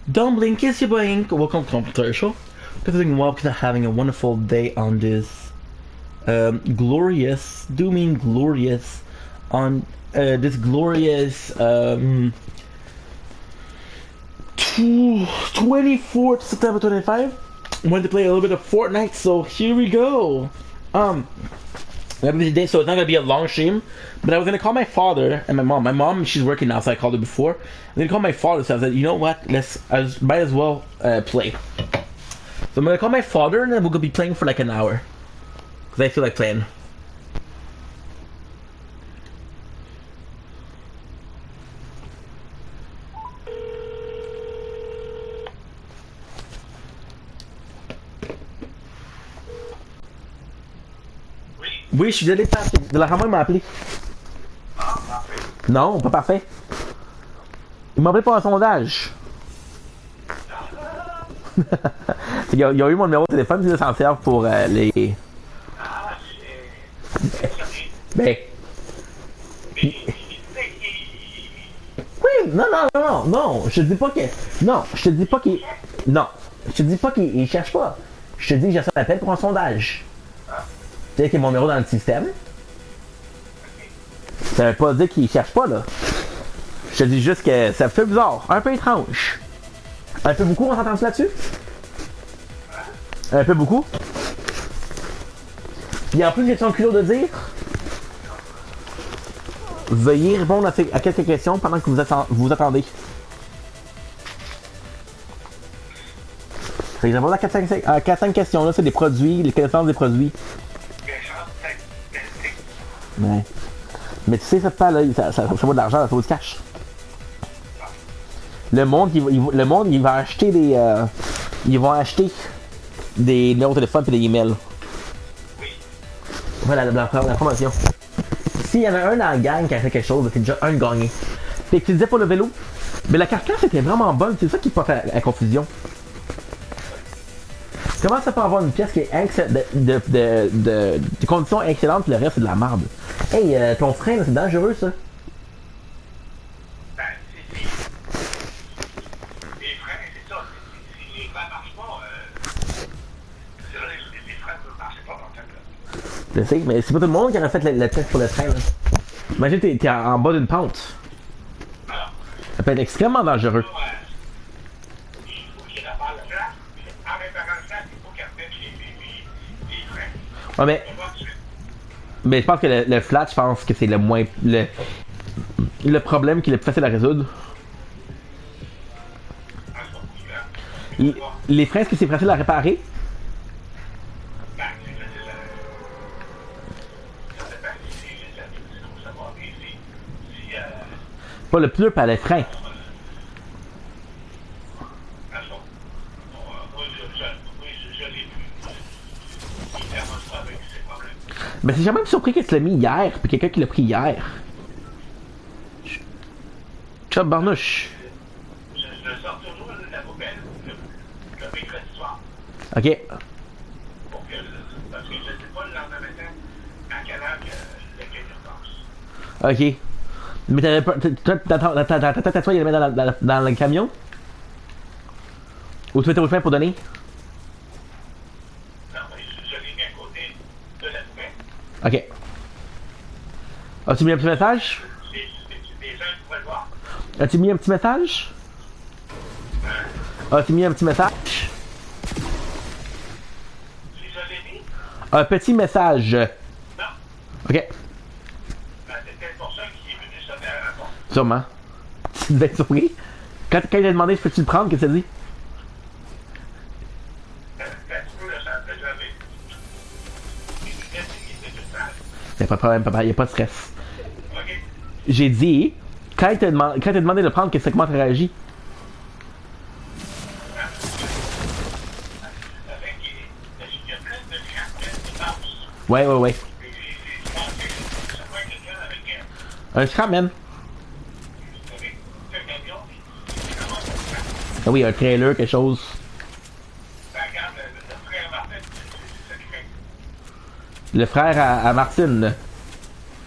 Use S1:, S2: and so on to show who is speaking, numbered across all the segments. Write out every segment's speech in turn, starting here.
S1: Don't blink, kiss your blink. Welcome to Computer Show. Doing well because I'm having a wonderful day on this glorious, do mean glorious, on this glorious 24th September 25. I wanted to play a little bit of Fortnite, so here we go. Today, so it's not gonna be a long stream, but I was gonna call my father and my mom. My mom, she's working now, so I called her before. I'm gonna call my father, so I said, you know what? Might as well play. So I'm gonna call my father, and then we're gonna be playing for like an hour, cause I feel like playing. Oui, je suis désolé, de la ramasse, il m'a appelé.
S2: Ah, parfait.
S1: Non, pas parfait. Il m'a appelé pour un sondage. Ils ont eu mon numéro de téléphone, ils s'en servent pour les.
S2: Ah, c'est...
S1: Ben. Oui, non, je te dis pas que. Non, je te dis pas qu'il. Non, je te dis pas qu'il cherche pas. Je te dis que j'ai reçu un appel pour un sondage. Tu sais qu'il y a mon numéro dans le système. Ça veut pas dire qu'il cherche pas, là. Je te dis juste que ça fait bizarre, un peu étrange. Un peu beaucoup, on s'entend là-dessus? Un peu beaucoup? Puis en plus, j'ai ton culot de dire. Veuillez répondre à quelques questions pendant que vous attendez. Fait que j'avance à 4-5 questions, là, c'est des produits, les connaissances des produits. Ouais. Mais tu sais, ça vaut de l'argent, ça vaut du cash. Le monde, il va acheter des... ils vont acheter des numéros de téléphone et des emails. Voilà, la promotion. S'il y en a un dans la gang qui a fait quelque chose, c'est déjà un gagné. Fait que tu disais pour le vélo, mais la carcasse était vraiment bonne, c'est ça qui porte à la confusion. Comment ça peut avoir une pièce qui est de conditions excellentes et le reste c'est de la merde? Hey, ton frein, c'est dangereux ça.
S2: Ben, les freins, c'est ça. Si les freins marchent pas, les freins ne marchent pas dans le temps.
S1: Je sais, mais c'est pas tout le monde qui aurait fait le test pour le frein. Là. Imagine t'es en bas d'une pente.
S2: Alors,
S1: Ça peut être extrêmement dangereux.
S2: il faut qu'il répare le flash. En réparant le flash, il faut qu'il remette les freins.
S1: Ouais, mais je pense que le flat, je pense que c'est le moins. Le problème qui est le plus facile à résoudre. Les freins, est-ce que c'est facile à réparer?
S2: Ben, c'est facile à... Ça dépend si ça va bien. Si...
S1: Pas le pneu, pas les freins.
S2: Je l'ai vu. Il n'avance pas avec ses problèmes.
S1: Mais c'est jamais surpris que tu l'as mis hier, puis quelqu'un qui l'a pris hier. Chop barnouche.
S2: Je sors toujours de la poubelle le mercredi soir.
S1: Ok.
S2: Parce que je ne sais pas le lendemain matin à quelle heure que le camion passe.
S1: Ok. Mais t'avais pas. Ta toi, il la met dans le camion? Ou tu mettais au frein pour donner?
S2: Non, mais je l'ai mis à côté de la poubelle.
S1: Ok. As-tu mis un petit message?
S2: Les gens pouvaient le voir.
S1: As-tu mis un petit message? As-tu mis un petit message?
S2: Si je l'ai mis,
S1: Un petit message.
S2: non.
S1: Ok.
S2: Ben, c'est peut-être pour ça qu'il est venu sonner à la porte.
S1: Sûrement. Tu devais être surpris. Quand il t'a demandé peux-tu le prendre, qu'est-ce que t'as dit?
S2: Tu peux le sentir, j'avais. Les lunettes, il était tout sale.
S1: Y'a pas de problème, papa, y'a pas de stress.
S2: OK.
S1: J'ai dit, quand il t'a demandé de le prendre, comment t'as réagi?
S2: Avec il y a plein de gens qui passent.
S1: Ouais.
S2: Et je pensais que ça pourrait être quelqu'un avec
S1: Un scrapman.
S2: un camion, qui commence à se faire.
S1: Ah oui, un trailer, quelque chose.
S2: Ben, regarde, le frère Martin, c'est ça qui fait.
S1: Le frère à Martine.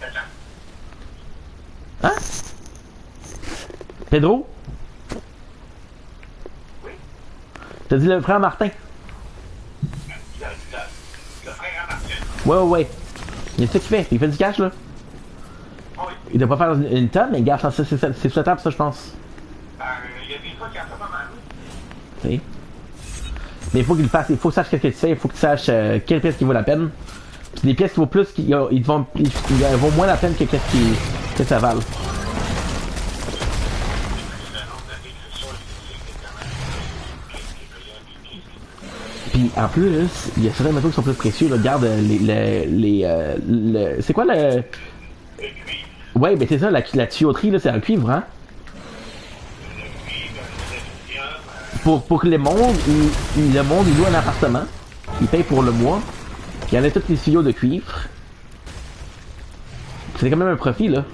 S2: C'est ça.
S1: Hein? Pedro? T'as dit le frère Martin?
S2: Le frère à Martin.
S1: Ouais. Il sait ce qu'il fait. Il fait du cash, là.
S2: Oui.
S1: Il doit pas faire une tonne, mais gars, c'est souhaitable, ça, je pense.
S2: Il y a des fois qu'il a fait pas mal.
S1: Tu sais. Mais il faut qu'il le fasse. Il faut que tu saches ce que tu fais. Il faut que tu saches quelle pièce qui vaut la peine. Puis des pièces qui vaut plus, ils vont moins la peine que qu'est-ce que ça valent. Puis en plus, il y a certains métaux qui sont plus précieux. Là. Regarde c'est quoi le. Ouais, ben c'est ça, la tuyauterie, là, c'est un cuivre, hein? Pour que le monde, il loue un appartement, il paye pour le mois, il y en a tous les tuyaux de cuivre. C'est quand même un profit, là.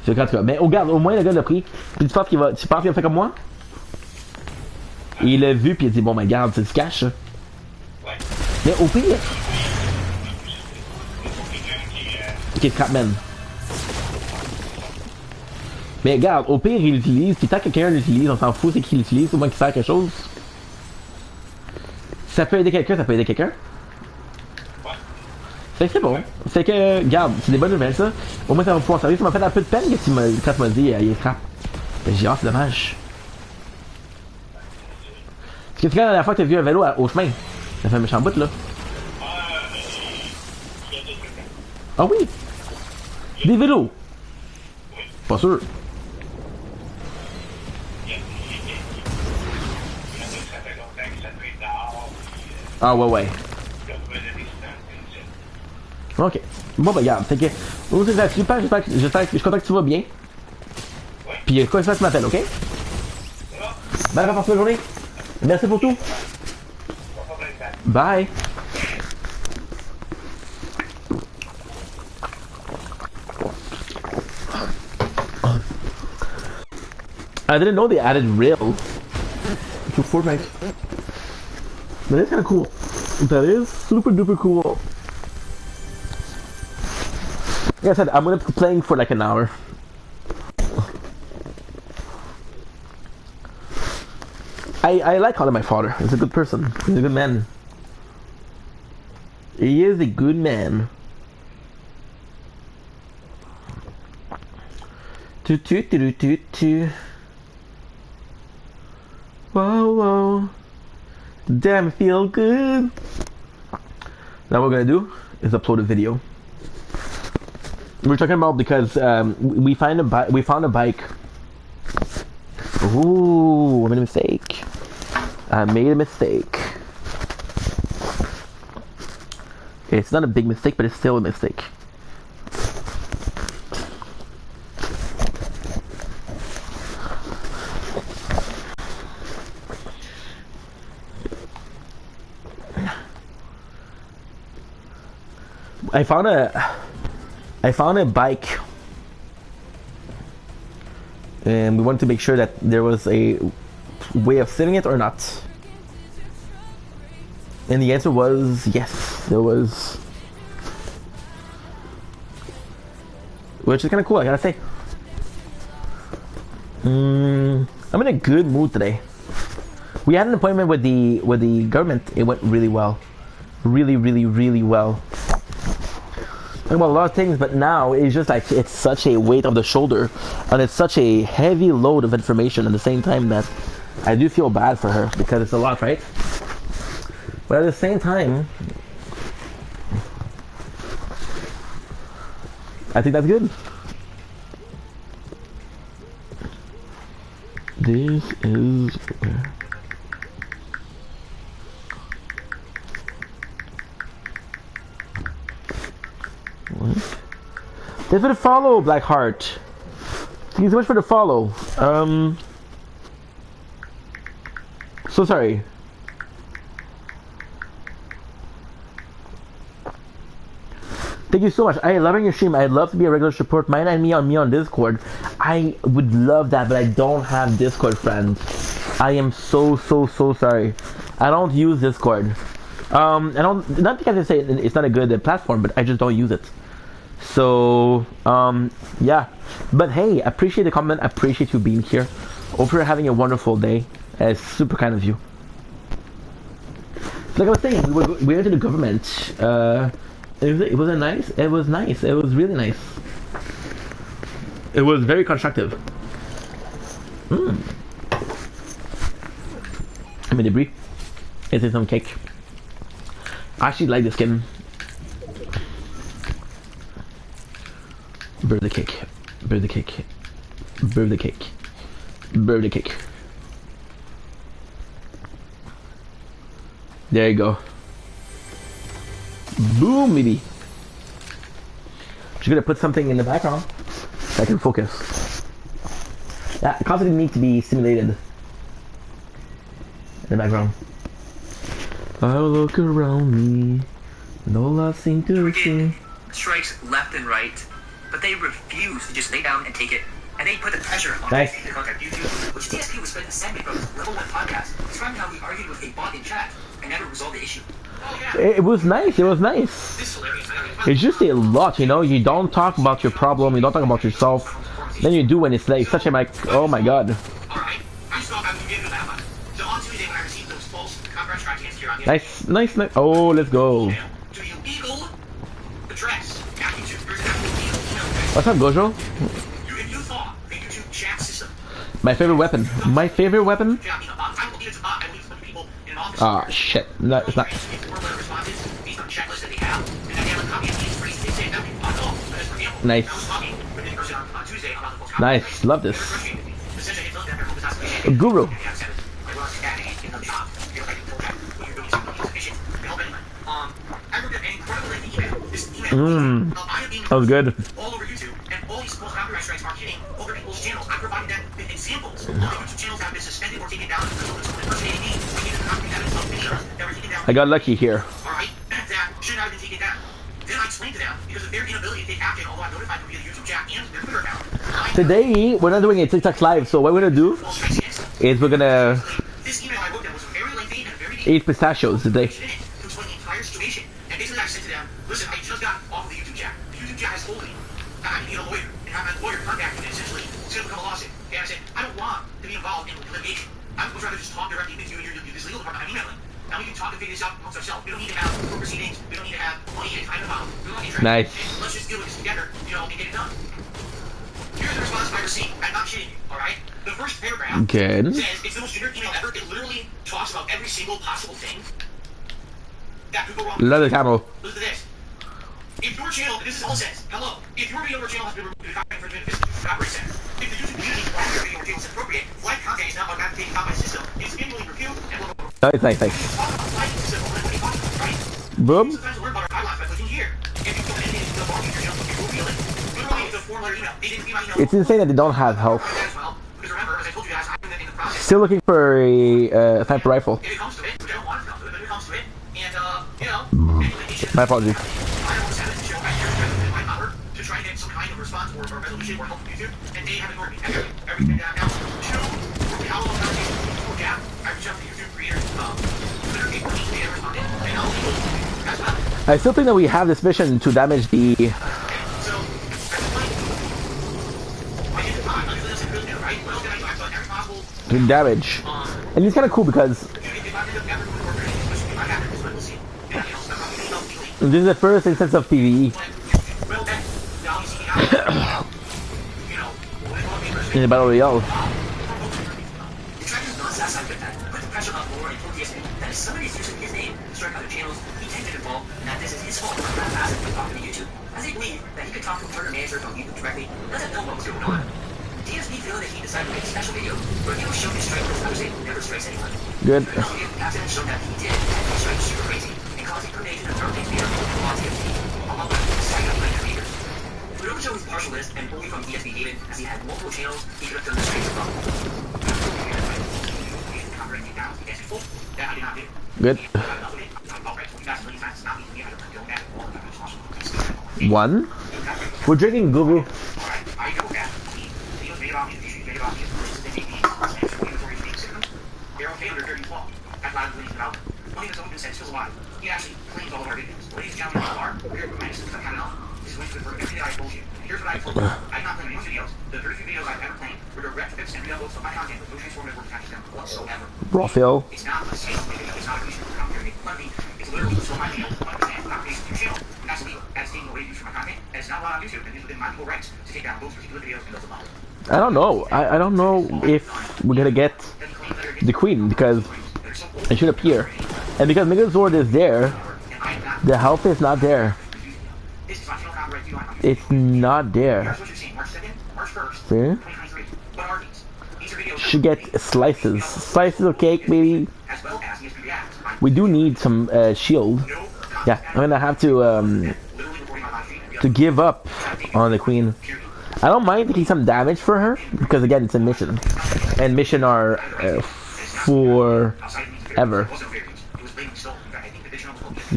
S1: C'est quand tu mais regarde, au moins le gars l'a pris. Puis tu penses qu'il va faire comme moi? Et il l'a vu, puis il a dit, bon, ben garde, c'est du cash, ça. Mais au pire. Ok, Scrapman. Mais regarde, au pire, il l'utilise, puis tant que quelqu'un l'utilise, on s'en fout, c'est qu'il l'utilise, au moins qu'il sert à quelque chose. Si ça peut aider quelqu'un, ça peut aider quelqu'un. Fait que c'est bon. C'est que, regarde, c'est des bonnes nouvelles, ça. Au moins, ça va pouvoir servir. Ça m'a fait un peu de peine quand tu m'as dit, il est scrap. J'ai dit, ah, c'est dommage. Parce que c'est quand la dernière fois que t'as vu un vélo au chemin? Ça fait un méchant bout, là. Ah oui? Des vélos? Pas sûr. Ah ouais. Ok. Bon, ben regarde, fait que. J'espère que je suis content que tu vas bien. Puis quoi ça tu m'appelles, ok? Bye, passe la journée. Merci pour tout. Bye. I didn't know they added rail to Fortnite. That is kind of cool. That is super duper cool. Like I said, I'm gonna be playing for like an hour. I like calling my father. He's a good person. He's a good man. He is a good man. Whoa. Damn, feel good. Now what we're gonna do is upload a video. We're talking about because we found a bike. Ooh, I made a mistake. It's not a big mistake, but it's still a mistake. I found a bike, and we wanted to make sure that there was a way of sitting it or not. And the answer was yes, there was. Which is kind of cool, I gotta say. I'm in a good mood today. We had an appointment with the government. It went really well. Really well. About a lot of things, but now it's just like it's such a weight on the shoulder, and it's such a heavy load of information at the same time that I do feel bad for her because it's a lot, right? But at the same time, I think that's good. This is where. What? Thanks for the follow, Blackheart. Thank you so much for the follow. So sorry. Thank you so much. I love your stream. I'd love to be a regular support. Mine and me on Discord. I would love that, but I don't have Discord friends. I am so sorry. I don't use Discord. I don't, not because I say it's not a good platform, but I just don't use it. So yeah. But hey, appreciate the comment. Appreciate you being here. Hope you're having a wonderful day. It's super kind of you. Like I was saying, we went to the government. It was a nice. It was nice. It was really nice. It was very constructive. I'm in debris. Is it some cake? I actually like the skin. Birthday cake. Birthday cake. Birthday cake. Birthday cake. There you go. Boom, baby. Just gonna put something in the background so I can focus. That constantly needs to be simulated in the background. I look around me, and all I seem to see.
S3: Strikes left and right, but they refuse to just lay down and take it. And they put the pressure on
S1: Nice.
S3: DSP to contact YouTube, which DSP was split a segment from Level 1 podcast, describing how he argued with a bot in chat and never resolved the issue.
S1: It was nice. It was nice. It's just a lot, you know. You don't talk about your problem. You don't talk about yourself. Then you do when it's like such a like, oh my god. Nice, nice, nice. Oh, let's go. What's up, Gojo? My favorite weapon. My favorite weapon? Ah, shit. No, it's not. Nice. Nice. Love this. Guru. That was good.
S3: All over YouTube, and all these false copyright strikes are hitting other people's channels. I provided them with examples. All the YouTube channels have been suspended or taken down because someone impersonating me. We needed to copy that in some videos that were taken down.
S1: I got lucky here.
S3: Alright, that should not have been taken down. Then I explained to them because of their inability to take action, although I notified them via the YouTube chat and their Twitter account.
S1: Today, we're not doing a TikTok live, so what we're gonna do is we're gonna
S3: This email I wrote them was very lengthy and very
S1: eat pistachios today.
S3: to explain the entire situation. And basically I said to them, listen, I just got off of the YouTube chat. The YouTube chat has told me that I need a lawyer. And have my lawyer contact me and essentially it's going to become a lawsuit. And I said, I don't want to be involved in litigation. I would rather just talk directly with you and this legal department. I'm emailing. Now we can talk and figure this out amongst ourselves. We don't need to have court proceedings. We don't need to have money and time involved. We don't need to
S1: Nice.
S3: let's just deal with this together, you know, and get it done. Here's the response I received. I'm not shitting you, alright? The first paragraph
S1: Good.
S3: says it's the most generic email ever. It literally talks about every single possible thing that could go wrong.
S1: Love the camel.
S3: Listen to this. If your channel, this is all it says, hello, if your video or channel has been removed due to copyright infringement, this is the copyright center. If the YouTube community finds your video or channel is appropriate, live content is not automatically taken out by the system. It's manually reviewed and will
S1: Nice, nice, nice.
S3: talk about the lighting system or when you watch it, right?
S1: Boom.
S3: Sometimes learn about our guidelines by clicking here. If you don't anything to mark your channel, it will reveal it. Literally, it's a 4-letter email. They didn't see my email.
S1: It's insane that they don't have health.
S3: As well, because remember, as I told you guys, I'm in the process.
S1: Still looking for a sniper rifle.
S3: If it comes to it, which I don't want it to come to it, but if it comes to it, and you know, anyway, it should.
S1: My apologies.
S3: I always have this show. I hear in my power to try and get some kind of response or resolution or help from YouTube, and they have ignored me. Everything that I've now. 2, how long conversation before gap, I reached out to YouTube creators, Twitter people, they never responded, and now as well.
S1: I still think that we have this mission to damage the.
S3: So, at the point, I did the time. I did this and really, right? What else did I do? I've done every possible.
S1: Damage. And it's kind of cool because
S3: If I ended up ever going to work or anything, which might happen, so we'll see. And, you know, I'm not going to email legally.
S1: this is the first instance of PvE
S3: Well, then, now you see me out. You know, when they want me to
S1: in the Battle Royale.
S3: The trackers not satisfied with that, put the pressure on Lord and told DSP that if somebody is using his name to strike other channels, he can't get involved, and that this is his fault for not asking to talk to YouTube. As they believe that he could talk to a partner manager from YouTube directly, doesn't know what was going on. DSP feeling that he decided to make a special video where he will show his strike list who never strikes anyone.
S1: Good.
S3: The video caption showed that he did, and he strikes super crazy, and causing predation and terminate fear on DSP, along with strike up like creators. We don't show his partial list and only from DSP David, as he had multiple channels he could have done the strikes from.
S1: Good. One. We're drinking Guru.
S3: here's what I told you. I'm not playing any videos. The very few videos I've ever played were direct fix and re-uploads of my content with no transformative work attached to them whatsoever.
S1: Raw Phil.
S3: It's not a sales video. It's not a reason for commentary making fun of me. It's literally to show my video 100%. Not based on your channel. And that's illegal. That's taking away views from my content. And it's not allowed on YouTube. And it's within my legal rights to take down those particular videos and those alone.
S1: I don't know. I don't know if we're gonna get the Queen because it should appear, and because Megazord is there, the health is not there. It's not there. See? Should get slices of cake, maybe. We do need some shield. Yeah, I'm gonna have to give up on the Queen. I don't mind taking some damage for her because again it's a mission, and mission are forever.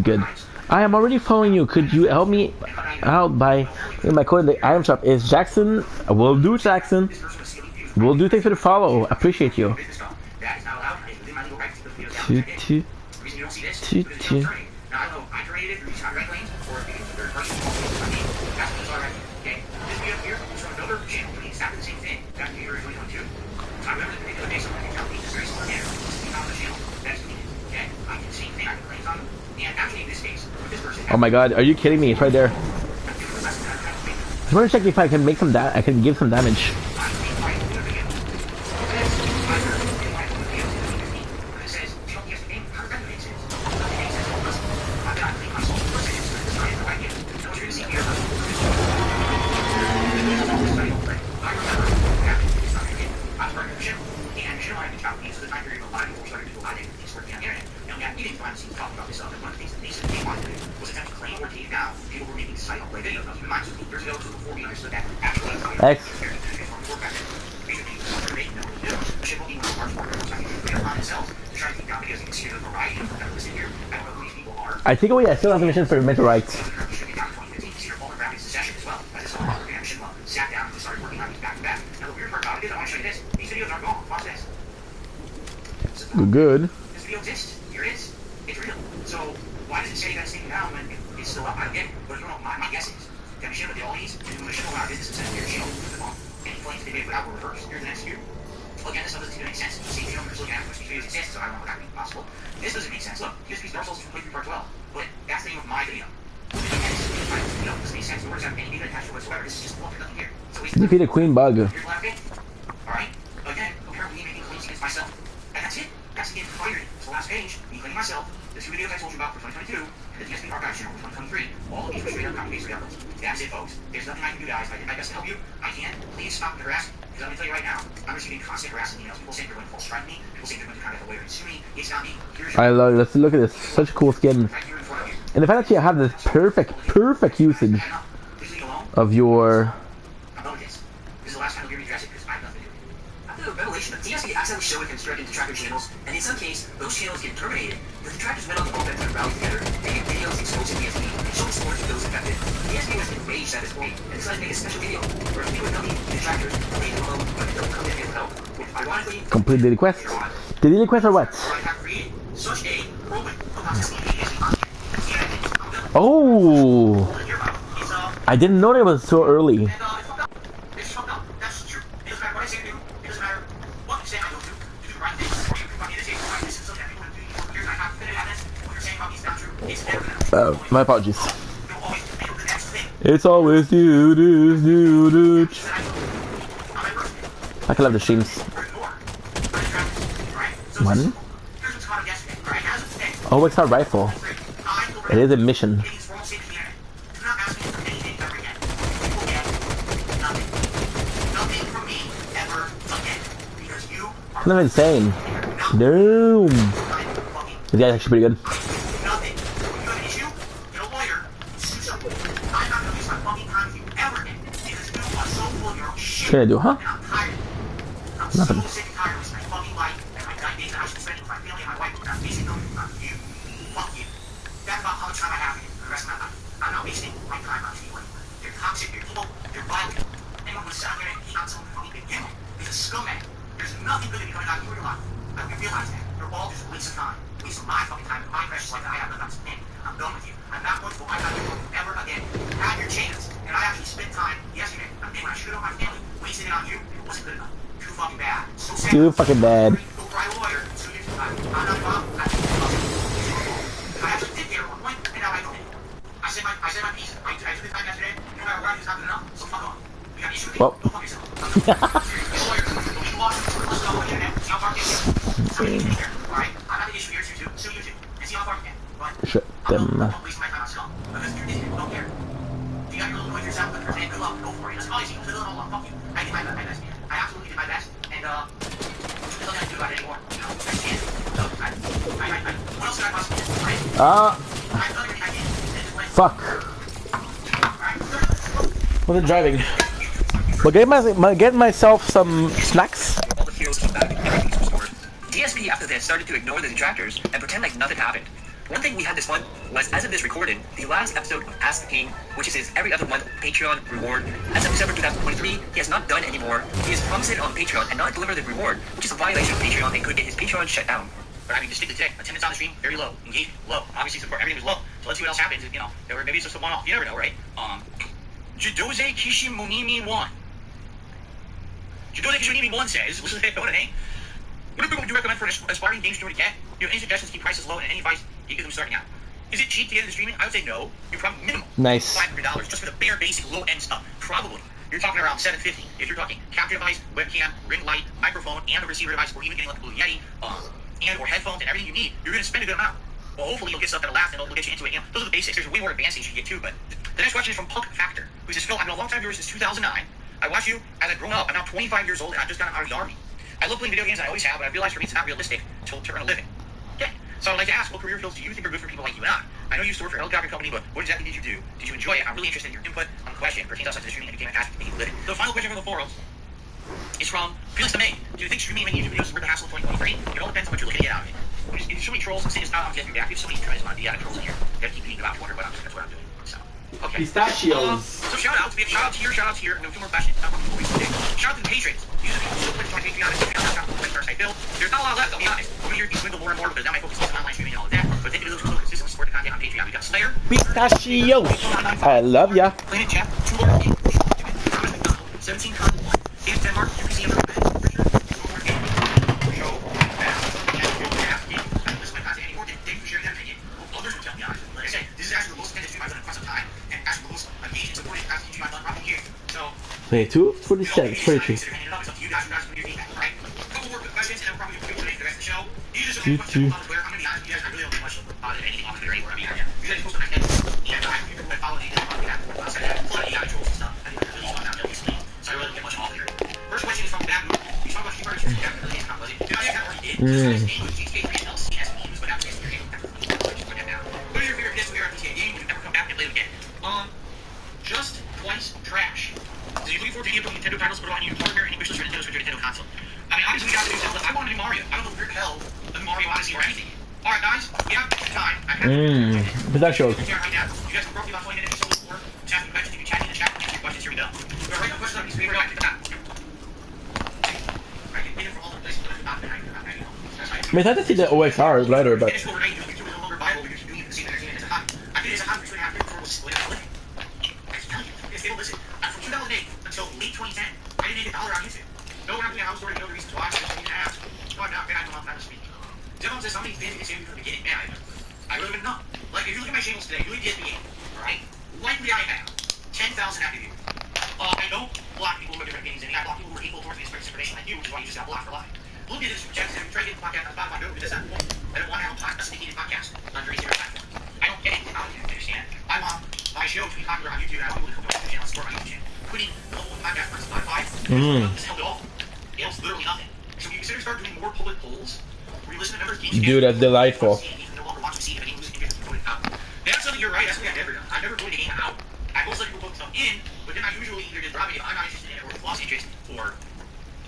S1: Good. I am already following you. Could you help me out by my code in the item shop? Is Jackson? Will do, Jackson. Will do. Thanks for the follow. Appreciate you. Two. Oh my god, are you kidding me? It's right there. I want to check if I can make some I can give some damage. X. I think I still have the mission for meteorites. Good.
S3: This video exists. Here it is. It's real. So why does it say that's taken down when it's still up? I don't get it. But you know, my guess is that we should have all these, and we should allow business and send your channel to the phone. Any claims they made without were reversed. Here's the next view. Again, this stuff doesn't even make sense. See, you know, we're just looking at which these videos exist, so I don't know how that could be possible. This doesn't make sense. Look, here's Dark Souls from playthrough part 12. But that's the name of my video. This doesn't make sense. The words have any data attached to whatsoever. This is just nothing here. So we
S1: defeat a queen bug.
S3: Here's the last bit. Alright? Again, apparently making claims against myself. And that's it. That's the game for firing. It's the last page. Me claiming myself. The two videos I told you about for 2022, and the DSP archive channel for 2023. All of these were straight up copy-paste reference. That's it, folks. There's nothing I can do, guys. If I did my best to help you, I can. Please stop the harassment. Because I'm going to tell you right now, I'm receiving constant harassment emails. People saying they're going to false strike me. People saying they're going to contact a lawyer and sue me. It's not me.
S1: I love it. Let's look at this. Such a cool skin. And the fact that you have the perfect usage of your...
S3: This is the last time you'll hear me address it because I have nothing to do with it. After the revelation of DSP accidentally showing constructed detractor channels, and in some case, those channels get terminated, the detractors went on the offense and rallied together, making videos exposing DSP and showing support to those infected. DSP was enraged at this point and decided to make a special video where a video company detractors leave them alone but don't come in and help. Ironically,
S1: complete daily quest. The daily quest or what?
S3: Such a whirlwind of toxicity in DSP content.
S1: Oh, I didn't know that was so early. My apologies. It's always you. I can love the streams. One. Oh, it's our rifle. It is a mission. I'm insane. Doom. This guy's actually pretty good. What can I do, huh? Nothing.
S3: I'm not going to lie about you ever again. Have your chance. And I actually spent time yesterday wasting it on you wasn't good enough. Too fucking bad. So sad.
S1: Too fucking bad.
S3: Go cry a lawyer. So I'm not involved. I actually did get it at one point, and now I don't. I said my piece. I took the time yesterday. No matter what, it's not good enough. So fuck off. You got issues with me?
S1: Well.
S3: Go fuck yourself. Lawyer, you lost let's go on the internet. See how far you can get. So you can care. Alright? I'm not the issue here, too. Sue you too. And see how far you can. But
S1: Shut them.
S3: don't waste my time on stuff. Because you're Disney. Don't care. If you got your little noise yourself, good luck. Go for it. That's all you see. Good luck. Fuck you. I did my best. I absolutely did my best. And, there's nothing I can do about it anymore. You know, I stand. So, what else did I possibly do? Right? I've done everything I can. And just like,
S1: Fuck. Wasn't driving. But get myself some snacks.
S4: All the heroes came back and everything's restored. DSP after this started to ignore the detractors and pretend like nothing happened. One thing we had this month was, as of this recording, the last episode of Ask the King, which is his every other month Patreon reward. As of December 2023, he has not done anymore. He has promised it on Patreon and not delivered the reward, which is a violation of Patreon and could get his Patreon shut down. But I mean, distinctly today, attendance on the stream, very low. Engagement, low. Obviously, support, everything was low. So let's see what else happens. You know, maybe it's just a one-off. You never know, right? Jidose Kishimonimi 1. Jidose Kishimonimi 1 says, what a name. What would you recommend for an aspiring game streamer to get? Do you have any suggestions to keep prices low and any advice you give them starting out? Is it cheap to get into streaming? I would say no. You're probably minimum
S1: Nice.
S3: $500 just for the bare basic low-end stuff. Probably. You're talking around $750 if you're talking capture device, webcam, ring light, microphone, and a receiver device, or even getting like a Blue Yeti, and or headphones and everything you need. You're going to spend a good amount. Well, hopefully you'll get stuff that'll last and it'll get you into it. You know, those are the basics. There's way more advanced things you can get too. But the next question is from Punk Factor, who says, Phil, I've been a long-time viewer since 2009. I watch you as I've grown up. I'm now 25 years old and I've just gotten out of the army. I love playing video games, I always have, but I realize for me it's not realistic to earn a living. Okay, so I'd like to ask, what career fields do you think are good for people like you and I? I know you used to work for a helicopter company, but what exactly did you do? Did you enjoy it? I'm really interested in your input on the question. Pertains outside to the streaming and became a passion for making a living. The final question from the forums is from Felix the May. Do you think streaming and making YouTube videos is worth the hassle in 2023? It all depends on what you're looking to get out of it. There's so many trolls, it's not on getting back. There's so many trolls on the trolls in here. You gotta keep beating about water, but that's what I'm doing. So, okay.
S1: Pistachios.
S3: So shout outs. We have shout outs here. No, two more questions. Shout out to the patrons. Use the people who still play to join Patreon. There's not a lot left, I'll be honest. Over here, you can dwindle more and more because now my focus is on online streaming and all of that. But thank you to those who still consistently support the content on Patreon. We got Slayer.
S1: Pistachios. I love ya.
S3: Planet Chat. 2 Lord King. 17 Con 1. James Denmark. UPC Richard.
S1: Wait, 2:47, 43.
S3: First question is from Babu. You talk about Street what is your favorite PS2 era GTA game? You've never come back and play it again. Just twice trash. So you're looking forward to any of the Nintendo titles, put it on your hardware, any wish list for Nintendo Switch or Nintendo console. I mean, obviously we got to do something. I want to do Mario. I don't know where the hell the Mario Odyssey or anything. Alright guys, yeah, time. I have
S1: Pistachios.
S3: right now. You guys were roughly about 20 minutes or so before. Just asking questions. If you chat in the chat, answer your questions. Here we go. We're writing questions on these favorite items.
S1: I mean, I had to see the OXR later, but
S3: Listen, from 2008 until late 2010, I didn't make $1 on YouTube. No one house story, no reasons why. I just need to ask. Oh, no, man, I don't have to speak. Devon says somebody did it from the beginning. Man, I really wouldn't know. Like, if you look at my channels today, you look at me, right? Likely I have 10,000 active viewers. I don't block people who are different opinions than me. I block people who are equal towards me, information like you, which is why you just got blocked for life. Look at this project and try to get the podcast on Spotify. No, because that's I don't want to have a sneaky podcast on very serious platform. I don't get it. I don't understand. I want my show to be popular on YouTube, and I want people to come to my channel and support my YouTube channel. Putting the whole podcast on Spotify doesn't help at all. It helps literally nothing. So you consider start doing more public polls where you listen to members' games.
S1: dude, that's delightful.
S3: That's something you're right. That's something I've never done. I've never voted a game out. I always let people put stuff in, but then I usually either just drop it if I'm not interested in it or if lost interest, or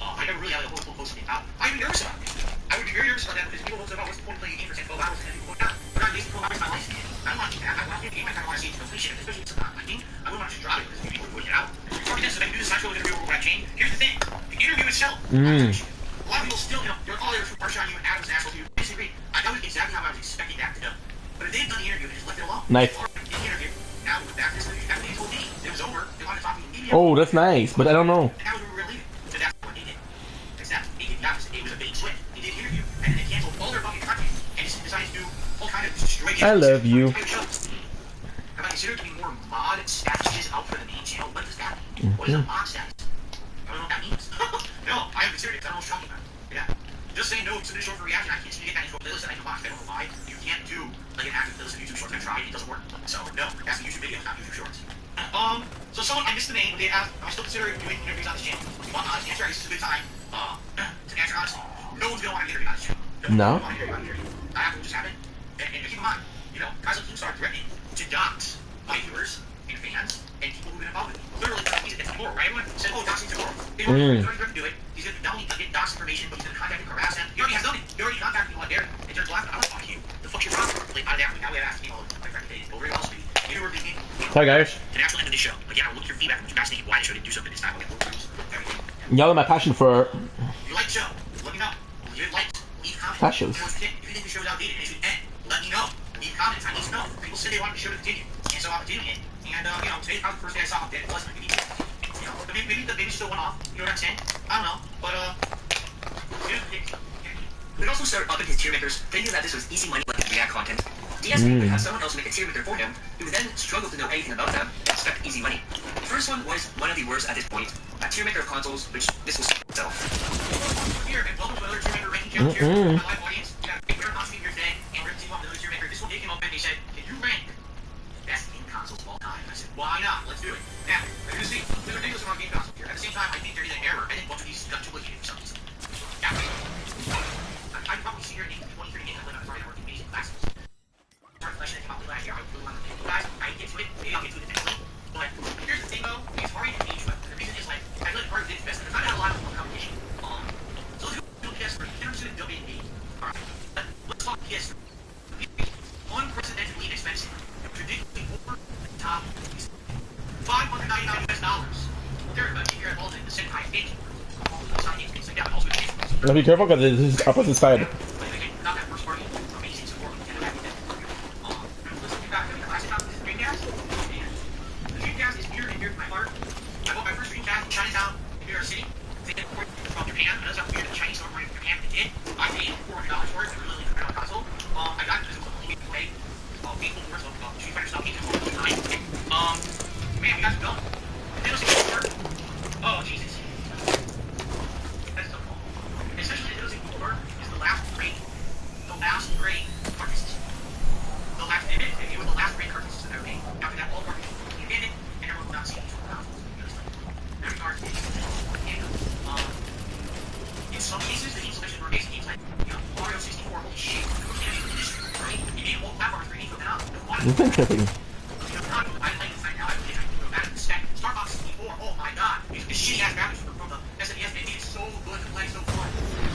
S3: I never really had a whole post something out. I'd be nervous about it. I would be very nervous about that because people vote about what's the point of playing a game for 10, 12 hours and then people vote out. But I'm wasting 12 hours of my life. I don't want to do that. I want to play the game. I kind of want to see it to completion, especially if it's not my game. I wouldn't want to just drop it because people are putting it out. It's already this, if I do this actual interview or what I change. Here's the thing. The interview itself. A lot of people still, they're all there for harsh on you and Adam's an asshole to you. I disagree. I know exactly how I was expecting that to go. But if they had done the interview and just left it alone.
S1: Nice.
S3: The interview, now we're back to this. After they told me it was over, they wanted to talk to me immediately.
S1: Oh, that's nice, but I don't know.
S3: And that was where we were leaving. bait and switch. They did an interview, and then they canceled all their fucking content, and just decided to do all kind of destroy.
S1: I love you.
S3: Have I considered doing more mod statuses out for the main channel? What does that mean? What is a mod status? I don't know what that means. No, I haven't considered it because I don't know what you're talking about. Yeah. Just saying no, submit a short for reaction. I can't seem to get that into a playlist that I can watch. I don't know why. You can't do like an active playlist of YouTube shorts. I tried, it doesn't work. So no, that's the YouTube videos, not YouTube shorts. So someone, I missed the name, they asked, am I still considering doing interviews on this channel? Well, honest answer, this is a good time to answer honestly. No one's gonna want to get interviewed on this channel.
S1: No.
S3: One's gonna want to get interviewed on here. That will just happen. And keep in mind, you know, guys like you start threatening to dox my viewers and fans and people who've been involved with me. Literally, it's tomorrow, right? Everyone said, oh, doxing tomorrow. He's already going to do it. He's going to not only get dox information, but he's going to contact and harass them. He already has done it. He already contacted me on there and turned black. I'm like, fuck you. The fuck's your problem? Like, out of that, now we have asked people, like, friend days, over else, maybe. You were thinking,
S1: Hi guys.
S3: the actual end of the show. Like, yeah, we'll look at your feedback from what you guys think why the show didn't do something this time. We'll get more views. Everything.
S1: Y'all are my passion for
S3: If you like the show, let me know. Leave likes, leave comments.
S1: Passions.
S3: If you think the show's outdated and it should end, let me know. Leave comments. I need to know. People said they wanted the show to continue, and so I'm continuing it. And you know, today's probably the first day I saw updated. Plus, maybe you know, maybe the baby still went off. You know what I'm saying? I don't know, but
S4: We'd also start upping his tier makers, thinking that this was easy money like his React content. DSP would have someone else make a tier maker for him, who would then struggle to know anything about them and expect easy money. The first one was one of the worst at this point, a tier maker of consoles, which this was itself.
S3: here and welcome to another tier maker ranking challenge here. My live audience, we're not speaking here today, and we're going to see another tier maker. This one they came up and they said, can you rank best game consoles of all time? And I said, why not? Let's do it. Now, you're going to see, there's ridiculous amount of game consoles here. At the same time, I think there is an error. I think one of these got duplicated for some reason. Yeah, I probably see here in 20, 30 games I live on Friday network amazing classes. Sorry, collection that came out late last year. I really wanted to you guys. I didn't get to it. Maybe I'll get to it eventually. But here's the thing though, it's hard to engage with. The reason is like, I feel like part of it is best because I've got a lot of competition. So let's do PS3. Interested in building a alright. Let's talk PS3. Unprecedentedly expensive. Ridiculously over the top. $599 US. There, keep your eyeballs in the same high stage.
S1: Now be careful because this is opposite side.
S3: Oh, Jesus. That's so cool. Essentially, it doesn't work. Is the last great cartridges. The last, it was the last great cartridges that ever made. After that, all cartridges were abandoned, and everyone will not see each one of them. Every cartridge is, in some cases, the games selection were basic games like, you know, Mario 64, holy shit, right? You made a whole platform 3D from now.
S1: It's interesting.
S3: I like this right now. I go back to the spec. Star Fox 64, oh my god. These shitty ass graphics from the SNES, they made it so good to play, so fun.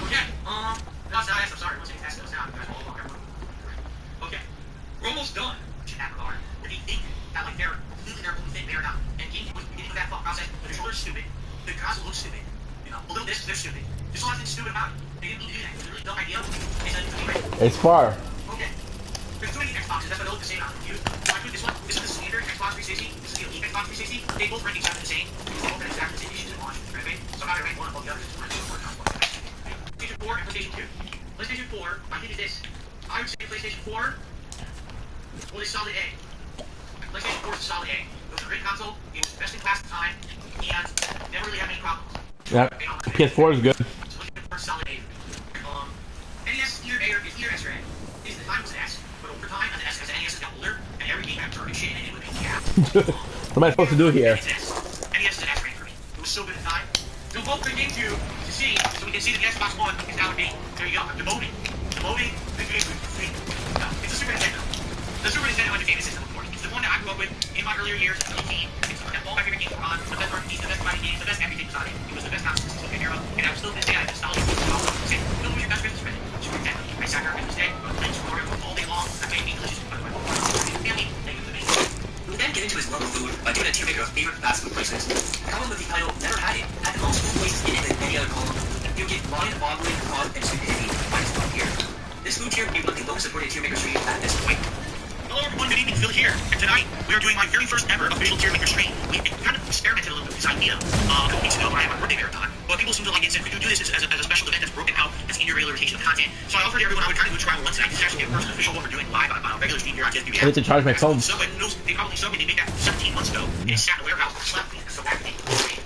S3: Okay, no, it's not S, I'm sorry. Once it gets S, now, you guys all walk everyone. Okay, we're almost done in that regard. Where they think that, like, they're completely their own thing, they are not. And GameCube was the beginning of that thought process. The controller's stupid. The console looks stupid. You know, the little discs, they're stupid. There's a lot of things stupid about it. They didn't need to do that. It was a really dumb idea. They said,
S1: It's far.
S3: okay. There's too many Xboxes, that's why they look the same. I'm confused. So I put this one. This is the standard Xbox 360. This is the elite Xbox 360. They both rank exactly the same. They both have exactly the same issues in launch, right? So I'm not gonna rank one above the other. PlayStation 4 and PlayStation 2. PlayStation 4, my thing is this. I would say PlayStation 4 was a solid A. PlayStation 4 is a solid A. It was a great console. It was best in class at the time, and never really had any problems.
S1: Yeah, PS4 is good.
S3: So PlayStation 4 is solid A. NES is either A or S or A. The design was an S, but over time, as the NES got older, and every game had garbage shit in it, it would make me happy.
S1: What am I supposed to do here?
S3: NES is an S rank for me. It was so good at the time. Don't vote for GameCube to see, so we can see that the Xbox One is now a B. There you go. I'm demoting. Demoting the GameCube. No, it's a Super Nintendo. The Super Nintendo Entertainment System, of course. It's the one that I grew up with in my earlier years as a teen. It's the one that all my favorite games were on. The best RPGs, the best fighting games, the best everything was on it. It was the best console system in era, and I'm still to this day I have nostalgia for it. Say, what was your best Christmas present? Super Nintendo. I sat there on Christmas Day, playing Super Mario all day long. I made me delicious food, by the way. Family, thank you for me.
S4: We would then get into his love of food by doing a tier maker of favorite fast food places. The column with the title Never Had It had the most food places in it than any other column. You would get Lion, Boggling, Cod, and Stupidity minus 1 here. This food tier would be one of the lowest supported tier maker streams at this point.
S3: Hello everyone, good evening, Phil here. And tonight, we are doing my very first ever official tier maker stream. We kind of experimented a little bit with this idea a couple weeks ago when I had my birthday marathon. But people seem to like it and said, could you do this as a special event that's broken out, that's in your regular rotation of content? So I offered everyone I would kind of do a trial once tonight. This is actually the first official one we're doing live on a regular stream here on Just
S1: I need to charge my phone.
S3: Subway knows they probably Subway, they made that 17 months ago. And it sat in a warehouse for slept week. So that thing,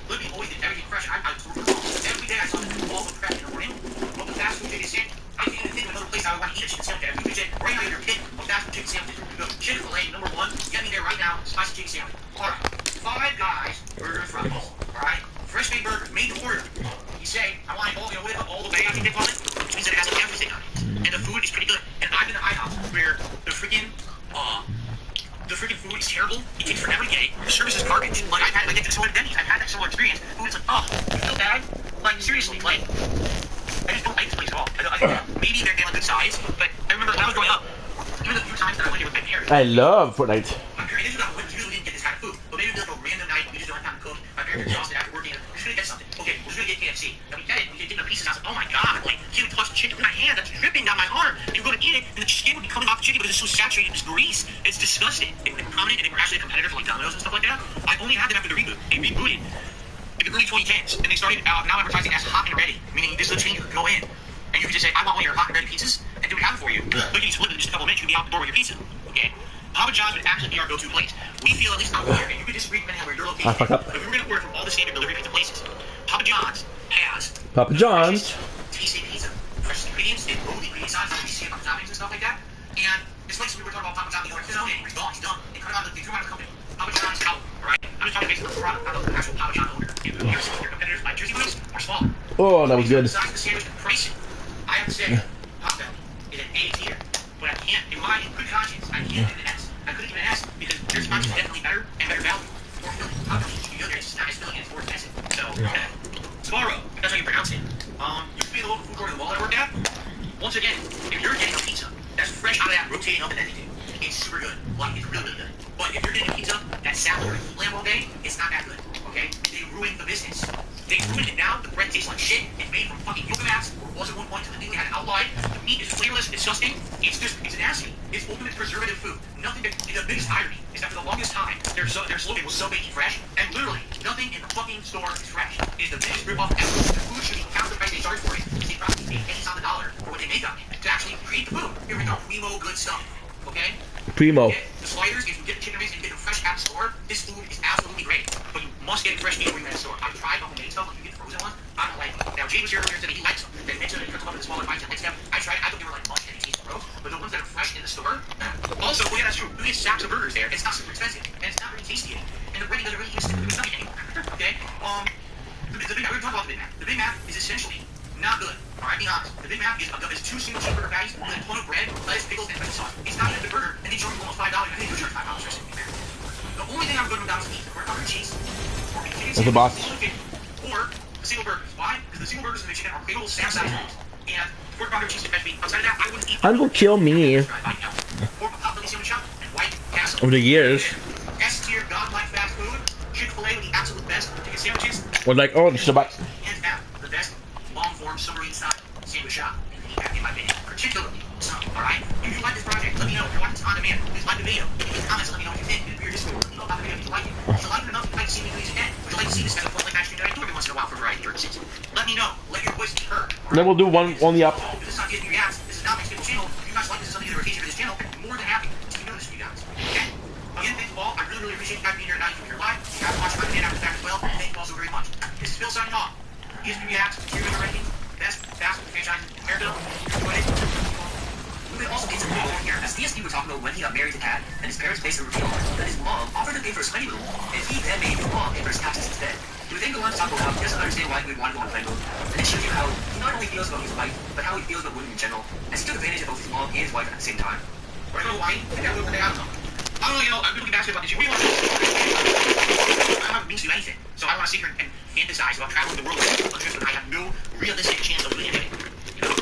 S3: literally always did everything fresh. I every day I saw this all the fresh in the morning. But the fast food they said, I didn't even think of another place I would want to eat a chicken sandwich at. We said, right now you're a kid of fast food chicken sandwiches. Go Chick-fil-A, number one, get me there right now, spicy chicken sandwich. Alright, Five Guys burger and fries. Alright, fresh made burgers, made to order. You say, I want it all, all the way, I think they call it, which means that it has everything on it. And the food is pretty good. And I've been to IHOP where the freaking food is terrible. It takes forever to get it. The service is garbage. Like, I've had, like, it's similar to Denny's. I've had that similar experience. Food is like, oh, you feel bad? Like, seriously, like, I just don't like this place at all. Maybe they're getting a good size, but I remember when I was growing up, even the few times that I went here with my parents.
S1: I love Fortnite.
S3: My parents usually didn't get this kind of food, but maybe like a random night we just don't have time to cook. My parents are exhausted after working. We're just gonna get something. Okay, we're just gonna get KFC. And we get it. We get the pieces. I was like, oh my god, like he would touch the chicken with my hand that's dripping down my arm. And you go to eat it, and the skin would be coming off the chicken because it's so saturated in this grease. It's disgusting. They were prominent, and they were actually a competitor for like Domino's and stuff like that. I only had them after the reboot. They rebooted in the early 2010s, and they started now advertising as hot and ready, meaning this is a chain you can go in. And you can just say, I want one of your hot and ready pizzas, and do we have it for you? Look, you split it in just a couple of minutes, you can be out the door with your pizza. Okay? Papa John's would actually be our go-to place. We feel, at least out here, and you can disagree depending on where your location is, but if we were going to order from all the standard delivery pizza places, Papa John's has tasty pizza, fresh ingredients, and low ingredient size, like you see about the toppings and stuff like that. And it's like we were talking about Papa John's, he's not anymore, he's gone, he's done. They cut him out of the company. Papa John's out, alright? I'm just talking basically about the product, not the actual Papa John owner. If your competitors like Jersey Wings are small.
S1: Oh, that was good.
S3: The size of the sandwich and pricing. I have to say, Papa is an A tier, but I can't, in my good conscience, I can't give it an S. I couldn't give it an S because their sponsor is definitely better and better value. More filling. Papa needs to be good there, it's just not as filling and it's more expensive. So, Sparrow, that's how you pronounce it. Used to be the local food court in the wall that I worked at. Once again, if you're getting a pizza that's fresh out of that rotating oven anything, it's super good. Like, it's really, really good. But if you're getting a pizza that's salad or lamb all day, it's not that good. Okay? They ruined the business. They ruined it now. The bread tastes like shit. It's made from fucking yoga mats, or was at one point to the thing we had outlined. The meat is flavorless and disgusting. It's nasty. It's ultimate preservative food. Nothing. The biggest irony is that for the longest time, their slogan was so baked fresh, and literally nothing in the fucking store is fresh. It is the biggest ripoff ever. The food should be half the price they charge for it. They probably pay pennies on the dollar for what they make on it to actually create the food. Here we go, primo good stuff. Okay?
S1: Primo.
S3: The sliders, if you get chicken wings and you get them fresh at the store, this food is absolutely great. But you must get it fresh before you get it at the store. I've tried homemade stuff, like you get the frozen ones. I don't like them. Now, Jay was here earlier today, he likes them. They mentioned it, cuts them up in smaller bites and likes them. I tried, I thought they were like mush and they taste gross. But the ones that are fresh in the store, also, oh yeah, that's true. You get sacks of burgers there. It's not super expensive. And it's not really tasty. And the breading doesn't really even stick to the stomach anymore. Okay? The Big Mac, we're talking about the Big Mac. The Big Mac is essentially not good. Alright, being honest. The Big Mac is two single cheeseburger patties with a ton of bread, lettuce, pickles, and special sauce. It's not even a big burger, and they charge you almost $5. I think they do charge $5 for a Big Mac. The only thing I'm good with McDonald's is meat, or butter cheese, or chicken
S1: That's the boss.
S3: or the single burgers. Why? Because the single burgers and the chicken are big old Sam-sized meat. And pork pounder cheese and veg meat. Outside of that, I wouldn't eat.
S1: I'm gonna kill me.
S3: Pork potbelly sandwich shop and White Castle.
S1: Over the years.
S3: S tier godlike fast food. Chick-fil-A with the absolute best chicken sandwiches.
S1: We're like, oh, should I buy?
S3: Hands down, the best long-form submarine style sandwich shop in my opinion, particularly some. All right, if you like this project, let me know. If you're watching this on demand, please like the video. Leave me comments, let me know what you think. If you're just let me know about the video if you like it. If you like it enough, you'd like to see me do these again. Would you like to see this as a Fortnite stream that I do every once in a while for variety purposes? Let me know. Let your voice be heard.
S1: Then we'll do one on the up.
S3: This is not getting reacts. This is not my stable channel. If you guys like this as something in the rotation for this channel, I'm more than happy to do this for you guys. Okay? Again, thank you all. I really, really appreciate you guys being here tonight. If you're live, if you guys watch my video after the fact as well, thank you all so very much. This is Phil signing off. ESP Reacts, tier maker rankings, best fast food franchise in America. Enjoy it.
S4: We also get some people over here, as DSP were talking about when he got married to Pat, and his parents placed a reveal that his mom offered to pay for his honeymoon, and he then made his mom pay for his taxes instead. We then go on to talk about how he doesn't understand why he would want to go on honeymoon, and it shows you how he not only feels about his wife, but how he feels about women in general, as he took advantage of both his mom and his wife at the same time.
S3: Or I don't know why, I got a little bit out of them. I don't know, you know, people keep asking about this. What do you want to do? I don't mean to do anything, so I don't want to sit here and fantasize about traveling the world on trips when I have no realistic chance of doing anything. You know?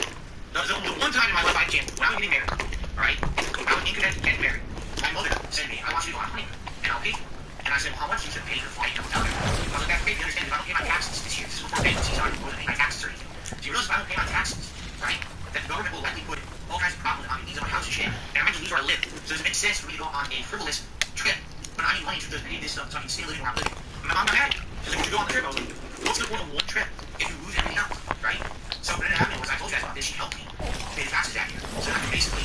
S3: The one time in my life I had a chance, when I was getting married, alright, I was incontent getting married. My mother said to me, I want you to go on a honeymoon, and I'll pay for it. And I said, well, how much? She said, pay for the flight and hotel. I was like, that's great, you understand, if I don't pay my taxes this year, this is before bankruptcy started, I wasn't paying my taxes or anything. Do you realize if I don't pay my taxes, right, that the government will likely put all kinds of problems on me, things on my house and shit, and I might just lose where I live. So does it make sense for me to go a frivolous trip. But I need money to just pay this stuff so I can stay living where I'm living. My mom got mad at me. She's like, "You should go on the trip." I was like, "What's the point of one trip if you lose everything else, right?" So what ended up happening was I told you guys about this. She helped me pay the taxes that year, so I could basically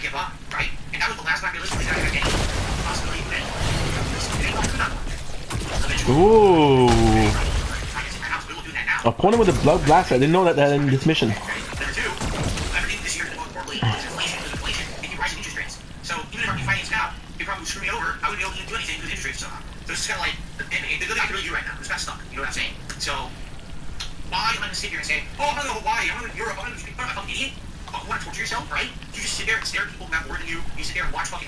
S3: get by, right? And that was the last time realistically that I had any possibility of anything.
S1: Ooh.
S3: I guess in my house, we will do that now.
S1: Opponent with a blood blaster. I didn't know that in this mission.
S3: Number two, everything this year is going poorly. There's inflation, and you rising interest rates. So even if I can finance now, it probably would screw me over. I wouldn't be able to do anything because interest rates are so high. So it's kind of like the good thing I can really do right now. It's not stuck. You know what I'm saying? So why am I going to sit here and say, "Oh, I'm going to go to Hawaii. I'm going to Europe. I'm going to be fucking idiot"? You want to torture yourself, right? You just sit there and stare at people who have more than you. You sit there and watch fucking,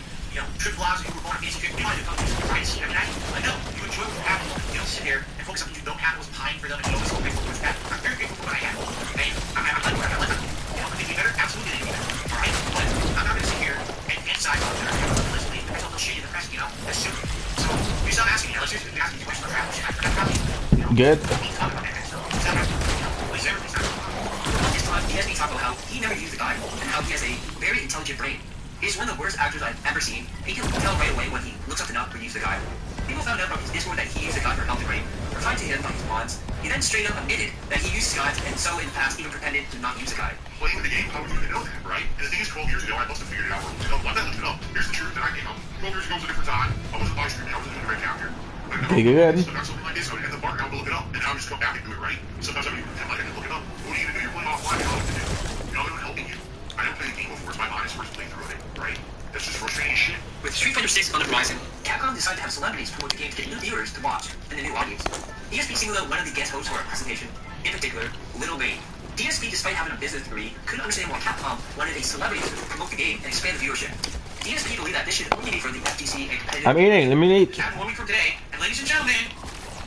S3: trip vlogs and you were going on fancy trips. You want to do fucking right every night. Like, no, you enjoy what you have. You don't sit there and focus on what you don't have and what's pine for them and you always so grateful for what you have. I'm very grateful for what I have. Okay? I'm like what I have. Could it be better? Absolutely, it can be better. Alright? But I'm not going to sit here and fantasize about it. Literally, I feel a little shitty in the press, That's stupid. So, you stop asking me. Let's just ask me questions about shit. I forgot about it.
S1: Good.
S3: We talk about that kind of stuff. Stop asking me. Please, everything's not
S4: He talked about how he never used the guy and how he has a very intelligent brain. He's one of the worst actors I've ever seen. He can tell right away when he looks up enough or use the guy. People found out from his Discord that he used the guy for help the brain, replied to him from his mods. He then straight up admitted that he uses guys and so in the past even pretended to not use the guy.
S2: Playing the game, how would you even know that, right? And the thing is, 12 years ago, I must have figured it out. Well, I looked it up. Here's the truth that I came up. 12 years ago was a different time. I wasn't live streaming. I wasn't doing the right character.
S1: Good.
S2: So I got something like this, and the partner, I would look it up, and now I just come back and do it, right? Sometimes I don't even pretend like I didn't look it up. What are you gonna do? You're playing offline. You know what to do. I'm helping you. I didn't play the game before. It's my honest first playthrough of it, right? That's just frustrating as shit.
S4: With Street Fighter 6 on the horizon, Capcom decided to have celebrities promote the game to get new viewers to watch and a new audience. DSP singled out one of the guest hosts for our presentation, in particular, Lil Wayne. DSP, despite having a business degree, couldn't understand why Capcom wanted a celebrity to promote the game and expand the viewership. DSP believed that this should only be for the FGC and competitive.
S1: I'm eating. Let me eat.
S3: One week from today, and ladies and gentlemen,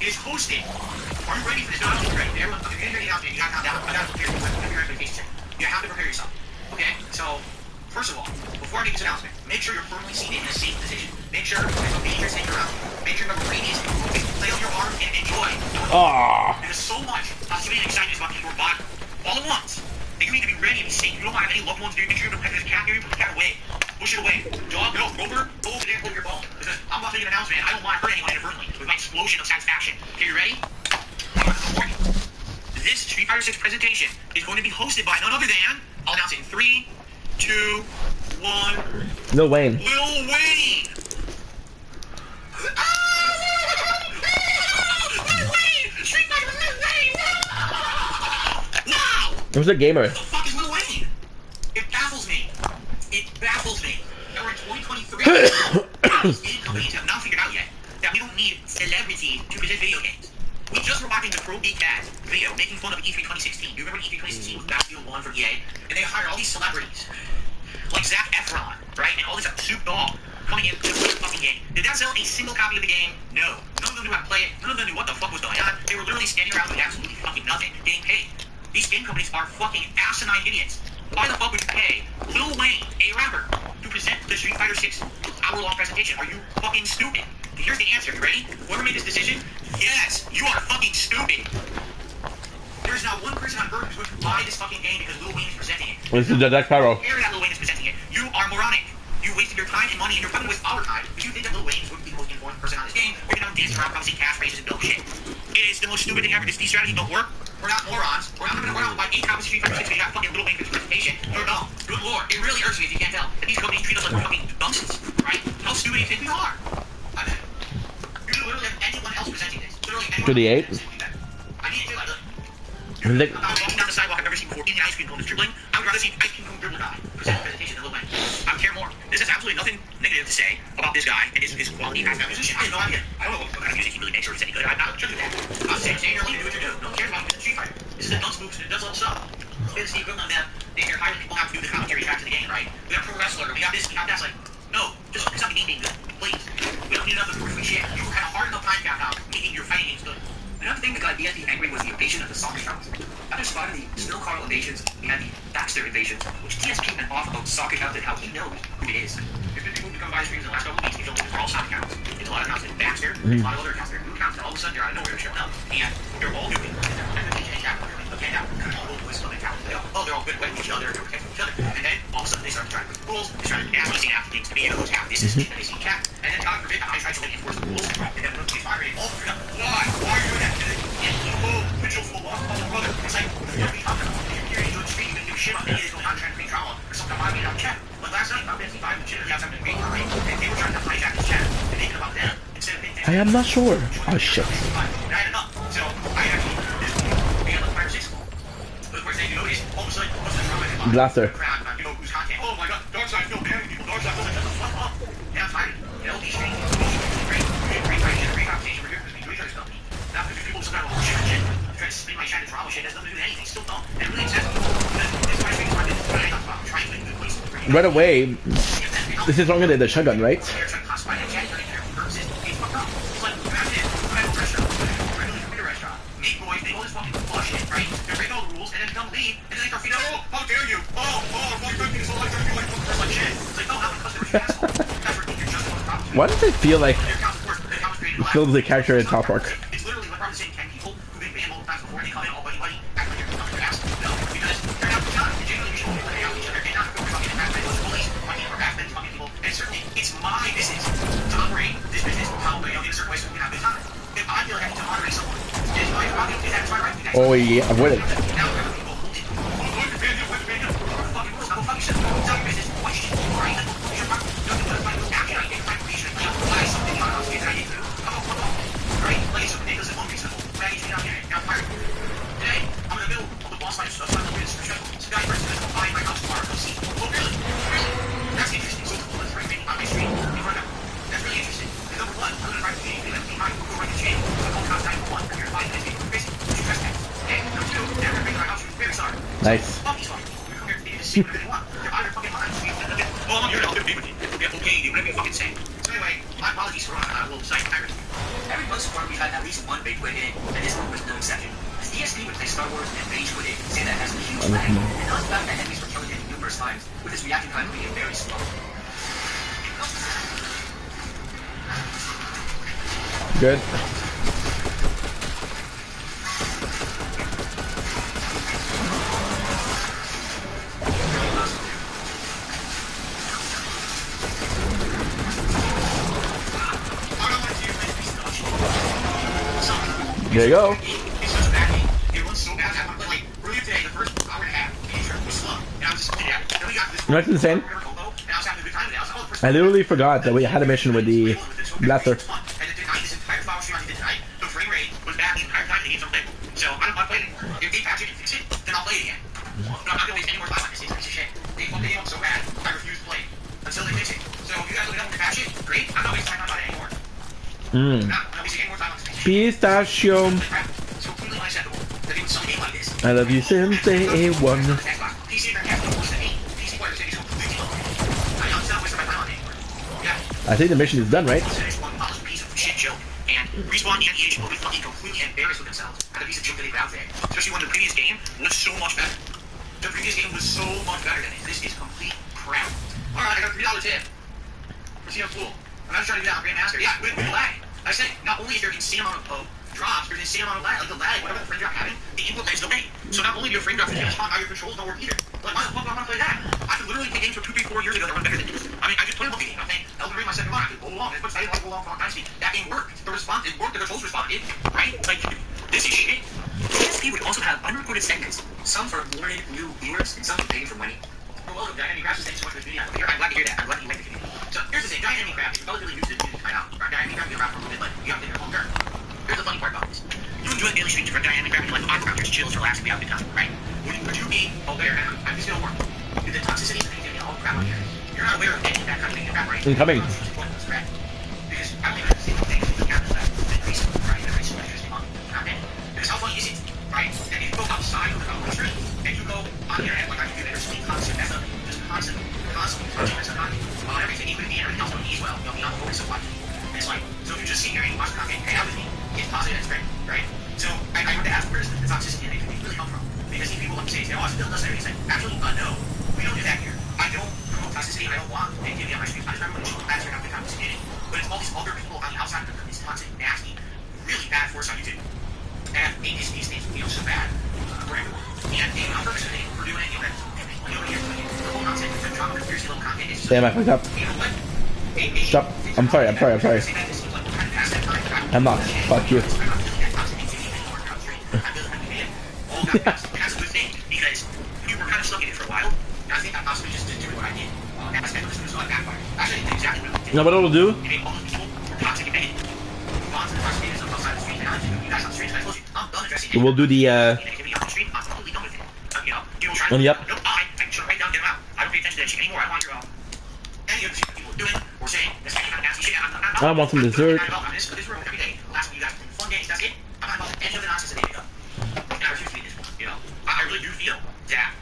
S3: it is hosted. Are you ready for this? No, I'm ready. Everyone, if you're ready out there, you gotta calm down. I gotta prepare you. Have your expectations. You have to prepare yourself. Okay? So, first of all, before I make this announcement, make sure you're firmly seated in a safe position. Make sure there's no dangerous thing around you. Make sure number 3 is play on your arms and enjoy. There's so much positivity and excitement about people body all at once. That you need to be ready to be safe. You don't want to have any loved ones there. Make sure you have a cat here. Put the cat away. Push it away. Dog, go over there, hold your ball. Because I'm about to make an announcement. I don't want to hurt anyone inadvertently. With my explosion of satisfaction. Okay, you ready? This Street Fighter 6 presentation is going to be hosted by none other than, I'll announce it in 3, 2, 1.
S1: Lil Wayne.
S3: Lil Wayne! Lil Wayne! Street Fighter Lil Wayne! Wow!
S1: Who's a gamer?
S3: Who the fuck is Lil Wayne? It baffles me. It baffles me. That we're in 2023. These companies have not figured out yet that we don't need celebrities to present video games. We just were watching the Pro Geek Cat video making fun of E3 2016. Do you remember E3 2016 was Battlefield 1 from EA? And they hired all these celebrities. Like Zac Efron, right? And all this Snoop Dogg coming in to play the fucking game. Did that sell a single copy of the game? No. None of them knew how to play it. None of them knew what the fuck was going on. They were literally standing around doing absolutely fucking nothing, getting paid. These game companies are fucking asinine idiots. Why the fuck would you pay Lil Wayne, a rapper, to present the Street Fighter 6 hour-long presentation? Are you fucking stupid? Here's the answer. You ready? Whoever made this decision, yes, you are fucking stupid. There's not one person on Earth who's going to buy this fucking game because Lil Wayne is presenting it.
S1: This is the Jack Sparrow.
S3: Care that Lil Wayne is presenting it. You are moronic. You wasted your time and money, and you're probably waste our time. If you think that Lil Wayne is going to be the most important person on this game, you're going to dance around, probably say cash phrases and build shit. It is the most stupid thing ever. These strategies don't work. We're not morons. We're not going to buy 8 copies of Street Fighter 6 because you got fucking Lil Wayne for this presentation. You're dumb. Good lord. It really irks me if you can't tell that these companies treat us like we're fucking dumbsons, right? How stupid do you think we are? I mean, you could literally have anyone else presenting this. Literally anyone else presenting that. I mean, it's like, look. I'm walking down the sidewalk I've never seen before, eating ice cream cone is dribbling. I would rather see an ice cream cone dribbler guy present a presentation than Lil Wayne. I would care more. This has absolutely nothing negative to say about this guy and his quality as a musician. I have no idea. I don't know what kind of music he really makes or if it's any good. I'm not sure of that. I'm saying your lane, do what you do. No one cares about music Street Fighter. This is a dunce moves and it does all stuff. It's the equivalent of them. They're hiring people have to do the commentary tracks of the game, right? We have pro wrestler, we have this, we have that. It's like, no, just focus on the game being good, please. We don't need enough of the free shit. You had a hard enough time cap now making your fighting games good.
S4: Another thing that got DSP angry was the invasion of the soccer towns. After spotting the Snow Carl invasions, we had the Baxter invasions, which DSP went off about soccer towns and how he knows who it is.
S3: There's been people who come by streams in the last couple of weeks, these are all soccer counts. There's a lot of counts in Baxter, there's a lot of other counts there, new counts that all of a sudden they're out of nowhere showing up. And they're all doing it. Okay, now, all those boys come in town. Oh, they're all good with each other, they were protecting each other. And then all of a sudden they started trying to break the rules, they started asking after things to be able to have this and they see cat. And then God forbid, I tried to enforce the rules, and then when they fire it, all freedom. Why? Why are you doing that? And you vigil for the lost brother. It's like, what are we talking about? If you're here enjoying the street, you're gonna do shit on the is going on trying to create drama or something about me out chat. Like last night, about 55 legitimately outside of the great time, and they were trying to hijack this chat and make it about them instead of thinking.
S1: I am not sure. Oh shit.
S3: And I had enough. So I actually began like 5 or 6 of them. But of course, then you notice all of a sudden, what's the drama?
S1: Blaster.
S3: Crowd, you know, who's content. Oh my god, Dark Side still banning people. Dark Side doesn't shut the fuck up. And I'm tired. You know, these streams, great conversation. We're here because we do each other's company. Not because people just kind of shit. Trying to spin my shit and drama shit has nothing to do with anything. Still dumb. And it really exists. That's why I think it's what I talk about. Trying to make good places.
S1: Right away, this is longer than the shotgun, right? Why does it feel like it feels the character in Top Park?
S3: It's literally like I'm saying 10 people who've been banned multiple times before and they come in all buddy, act like you're coming to ask. No, because they're not done. And generally, we should all play out each other and not go fucking harassment, bullies, fucking harassment, fucking people. And certainly, it's my business to operate this business how in a certain way so we can have a good time. If I feel like I need to moderate someone, it's my prerogative, that's my right.
S1: Oh yeah, I've waited.
S3: Now, people hold it. Oh, wait, ban him, fucking rules, go fuck yourself. It's not your business. Why should you, right? You're not going to fight with action. I get fight with you. Why something on us that I need to do? Right? Like it's so ridiculous and unreasonable. Why are you doing out here? Now, fire. Today, I'm in the middle of the boss fight stuff. I'm going to do this guy first, and then I'll buy my house tomorrow. Go see. Oh, really? Really? That's interesting. So, let's bring me on my street in front of them. That's really interesting. And number one, I'm going to write the video. Let me mind who write the chain. I'm going to call 911. I'm here to find this video. Basically, you trespass. Okay? Number two, they're going to bring my house. Very sorry.
S1: Nice.
S3: Fuck these fuckers. We're here to see what they want. They're out of their fucking minds. Oh, I'm here to help you with you. Yeah, okay, you whatever you fucking say. So anyway, my apologies for running out of little site pirates.
S4: Every month so far, we've had at least one big quit in it, and this one was no exception. As DSP would play Star Wars and Rage quit it, say that has a huge lag, and not the fact that enemies were killing him numerous times, with his reaction time being very slow.
S1: Good. There you go.
S3: It's such a bad game. It runs so bad. Like, earlier today, the first hour and a half, the intro was slow. And I was just, yeah. Then we got this.
S1: You know what's insane? I literally forgot that we had a mission with the blaster.
S3: And tonight, this entire flower stream I did tonight, the frame rate was bad the entire time the game's unplayable. So I don't want to play it. If they patch it and fix it, then I'll play it again. But I'm not going to waste any more time on this. It's a piece of shit. They fucked the game up so bad, I refuse to play it until they fix it. So if you guys let me know when they patch it, great. I'm not wasting my time on it anymore. I'm not wasting any more time on this.
S1: Pistachio.
S3: So clearly unacceptable that they would sell a game like this.
S1: I love you since day one.
S3: PC and Dreamcast don't listen to me. PC players say it's completely low. I'm not wasting my time on it anymore. Yeah.
S1: I think the mission is done, right?
S3: It's one polished piece of shit joke. And Respawn and EA will be fucking completely embarrassed with themselves at the piece of joke that they put out there. Especially when the previous game was so much better. The previous game was so much better than it. This is complete crap. Alright, I got a $3 tip. For Cena Fool. I'm not trying to get out Grandmaster. Yeah, with lag. I said, not only is there an insane amount of drops, there's an insane amount of lag. Like the lag, whatever the frame drop having, the input lag is delayed. So not only do your frame drop is respawn, now your controls don't work either. Like, why the fuck do I want to play that? I could literally play games from 2, 3, 4 years ago that run better than this. I mean, I just played a movie game. I'm saying, Elden Ring, my second one, I could go along. It's exciting, like go along for a long time speed. That game worked. The response, it worked. The controls responded, right? Like, this is shit.
S4: DSP would also have unrecorded segments, some for lurid new viewers, and some for paying for money.
S3: You're welcome, Dynamic Craft. Thanks so much for this video. I'm glad to hear that. I'm glad you like the video. So here's the thing, Dynamic Craft is relatively new to the community right now. Dynamic Craft has been around for a little bit, but you have to think long term. Here's the funny part about this. You enjoy daily streams for Dynamic Craft, you like the vibe around here to chill, to relax, and be out of good time, right? Would you be aware, and I'm just gonna warn you, the toxicity and negativity all crap out here. You're not aware of any of that kind of negative crap, right?
S1: Incoming.
S3: Because I don't think I've seen things that happen that increase, right? That makes so much interesting on not bad. Because how funny is it, right? And if you go outside of the public street, and you go on the internet, like I do, there's just constant mess up, just constantly mess up on about everything, even if everything else don't ease well, you'll be on the focus of watching. And it's like, so if you're just sitting here and you watch the content, hang out with me, it's positive, it's great, right? So I want to ask, where's the toxicity and negativity really come from? Because these people like to say, oh, it's still does everything. Actually, no, we don't do that here. I don't promote toxicity, I don't want negativity on my stream. I just remember when you guys are having time to see it. But it's all these other people on the outside of this toxic, nasty, really bad force on YouTube. And make these things feel so bad for everyone. And on purpose, we're doing it, drama conspiracy level content is just
S1: Damn, I fucked up.
S3: you know what?
S1: Stop. I'm sorry. I'm not. Fuck you.
S3: And that's a good thing because we were kind of stuck in it for a while. And I think I possibly just did what I did. And I spent this was like backfire. Actually, I did exactly what I did.
S1: You know what it'll do?
S3: It made all those people were toxic and negative. Move on to the toxic natives outside the street. And I you guys on the streets. I told you, I'm done addressing
S1: We'll do the
S3: negativity on the street. I'm completely done with it. You know, people try to.
S1: Yep.
S3: Nope, I shut it right down, get them out. I don't pay attention to that shit anymore. I want your any of the shit people are doing or saying. That's any kind of nasty shit.
S1: I want some dessert.
S3: I'm in this room every day. Last week you guys playing fun games. That's it. I'm not involved in any of the nonsense that they make up. And I refuse to be this one. You know, I really do feel that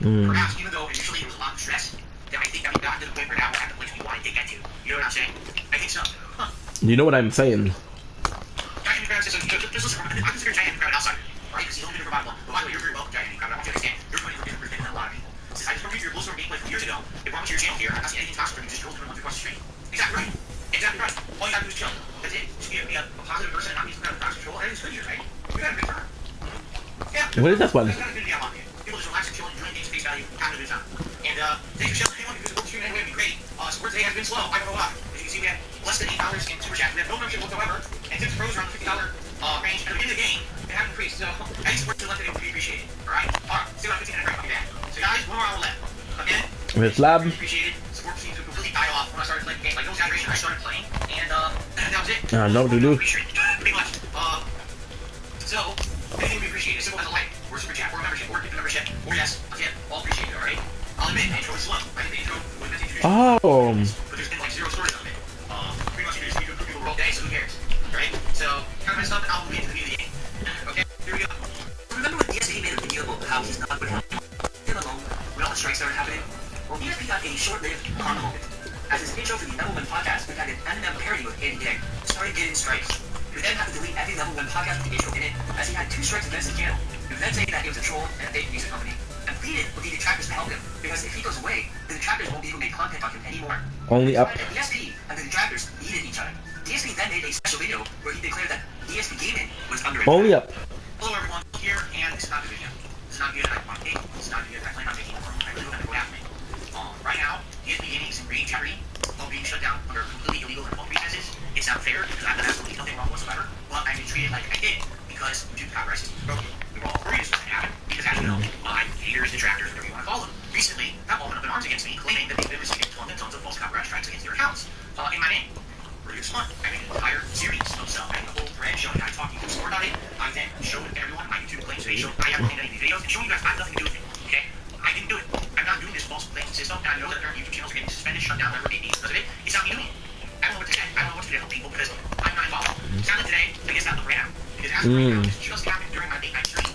S3: perhaps even though initially there was a lot of stress, that I think that we got to the point where now we're at the place we want to get to. You know what I'm saying? I think so. Huh.
S1: You know what I'm saying?
S3: Giant Crowd says, just listen, I consider Giant Crowd an outsider. Right? Because he's only been for about a month. But by the way, you're very welcome, Giant Crowd. I want you to understand, you're putting a different perspective than a lot of people. Since I just reviewed your Blue Storm gameplay from years ago, they brought me to your channel here, I'm not seeing anything toxic from you, just trolls everyone across the street. Exactly right. Exactly right. All you gotta do is chill. That's it. Just be a positive person and not be some kind of toxic troll. Everything's good here, right? You got a good time. Yeah.
S1: What is this one?
S3: That's kind of good to be out on here. People just relax and chill, enjoy games at face value, having a good time. And thanks for chilling. Anyone who's a stream anyway would be great. Support today has been slow. I don't know why. As you can see, we have less than $8 in super chat. We have no membership whatsoever, and tips pros around the $50 range. And in the game, they have increased. So any support to the left today would be appreciated. All right. See you on 15 minutes break. I'll be back. So guys, 1 more hour left. Again.
S1: With lab.
S3: Appreciated. Support seems to completely die off when I started playing games. Like no exaggeration, I started playing, and that was it.
S1: I know what to do.
S3: Pretty much. So anything we appreciate. As simple as a like, or super chat, or a membership, or a gift membership, or yes, again, all appreciated. All right. I'll admit, the intro is slow. I think the intro was meant to introduce.
S1: Oh.
S3: But there's been like 0 stories on it. Pretty much you just need to improve people all day, so who cares, right? So kind of messed up, and I'll move into the meat of the game. Okay, here we go.
S4: Remember when DSP made a video about how he's not with him alone when all the strikes started happening? Well, DSP got a short-lived karma moment. As his intro for the Level 1 podcast, we had an Eminem parody with Andy Dick, started getting strikes. We then had to delete every Level 1 podcast with the intro in it, as he had 2 strikes against his channel. We then saying that he was a troll and a fake music company, and pleaded with the detractors to help him, because if he goes away, the detractors won't be able to make content on him anymore.
S1: Only up.
S4: DSP and the detractors needed each other. DSP then made a special video where he declared that DSP Gaming was under attack.
S1: Only up.
S3: Hello everyone, here, and this is not the video. This is not the video that I want to take. This is not the video that I plan on taking over. I really don't have to go after me. Right now, DSP Gaming is in grave jeopardy of being shut down under completely illegal and false pretenses. It's not fair because I've done absolutely nothing wrong whatsoever, but I've been treated like I did because YouTube copyright system is broken. We were all worried this was going to happen because, as you know, my haters, detractors, whatever you want to call them, recently have all been up in arms against me, claiming that they've been receiving tons and tons of false copyright strikes against their accounts in my name. Really smart. I made an entire series of stuff. I made a whole thread showing how I talk to you more about it. I then showed everyone my YouTube claims today, showing I haven't made any of these videos, and showing you guys I have nothing to do with it. Okay? I didn't do it. I'm not doing this false claim system, and I know that there are YouTube channels getting suspended, shut down, whatever it may be because of it. It's not me doing it. I don't know what to say. I don't know what to do to help people because I'm not involved. Silent today, I guess that look right now. Because as of right now, this just happened during my late night stream.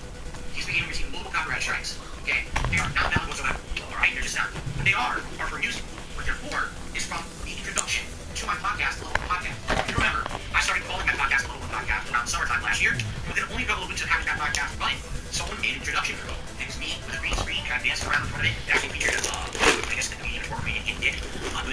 S3: These began receiving multiple copyright strikes. Okay? They are not valid whatsoever. Alright? They're just not. What they are for music. What they're for is from the introduction to my podcast, the Little One Podcast. If you remember, I started calling my podcast the Little One Podcast around summertime last year, but then only a couple of weeks of having that podcast running, someone made an introduction for me. It was me with a green screen, kind of dancing around in front of it. It actually featured I guess the comedian before me in Dick.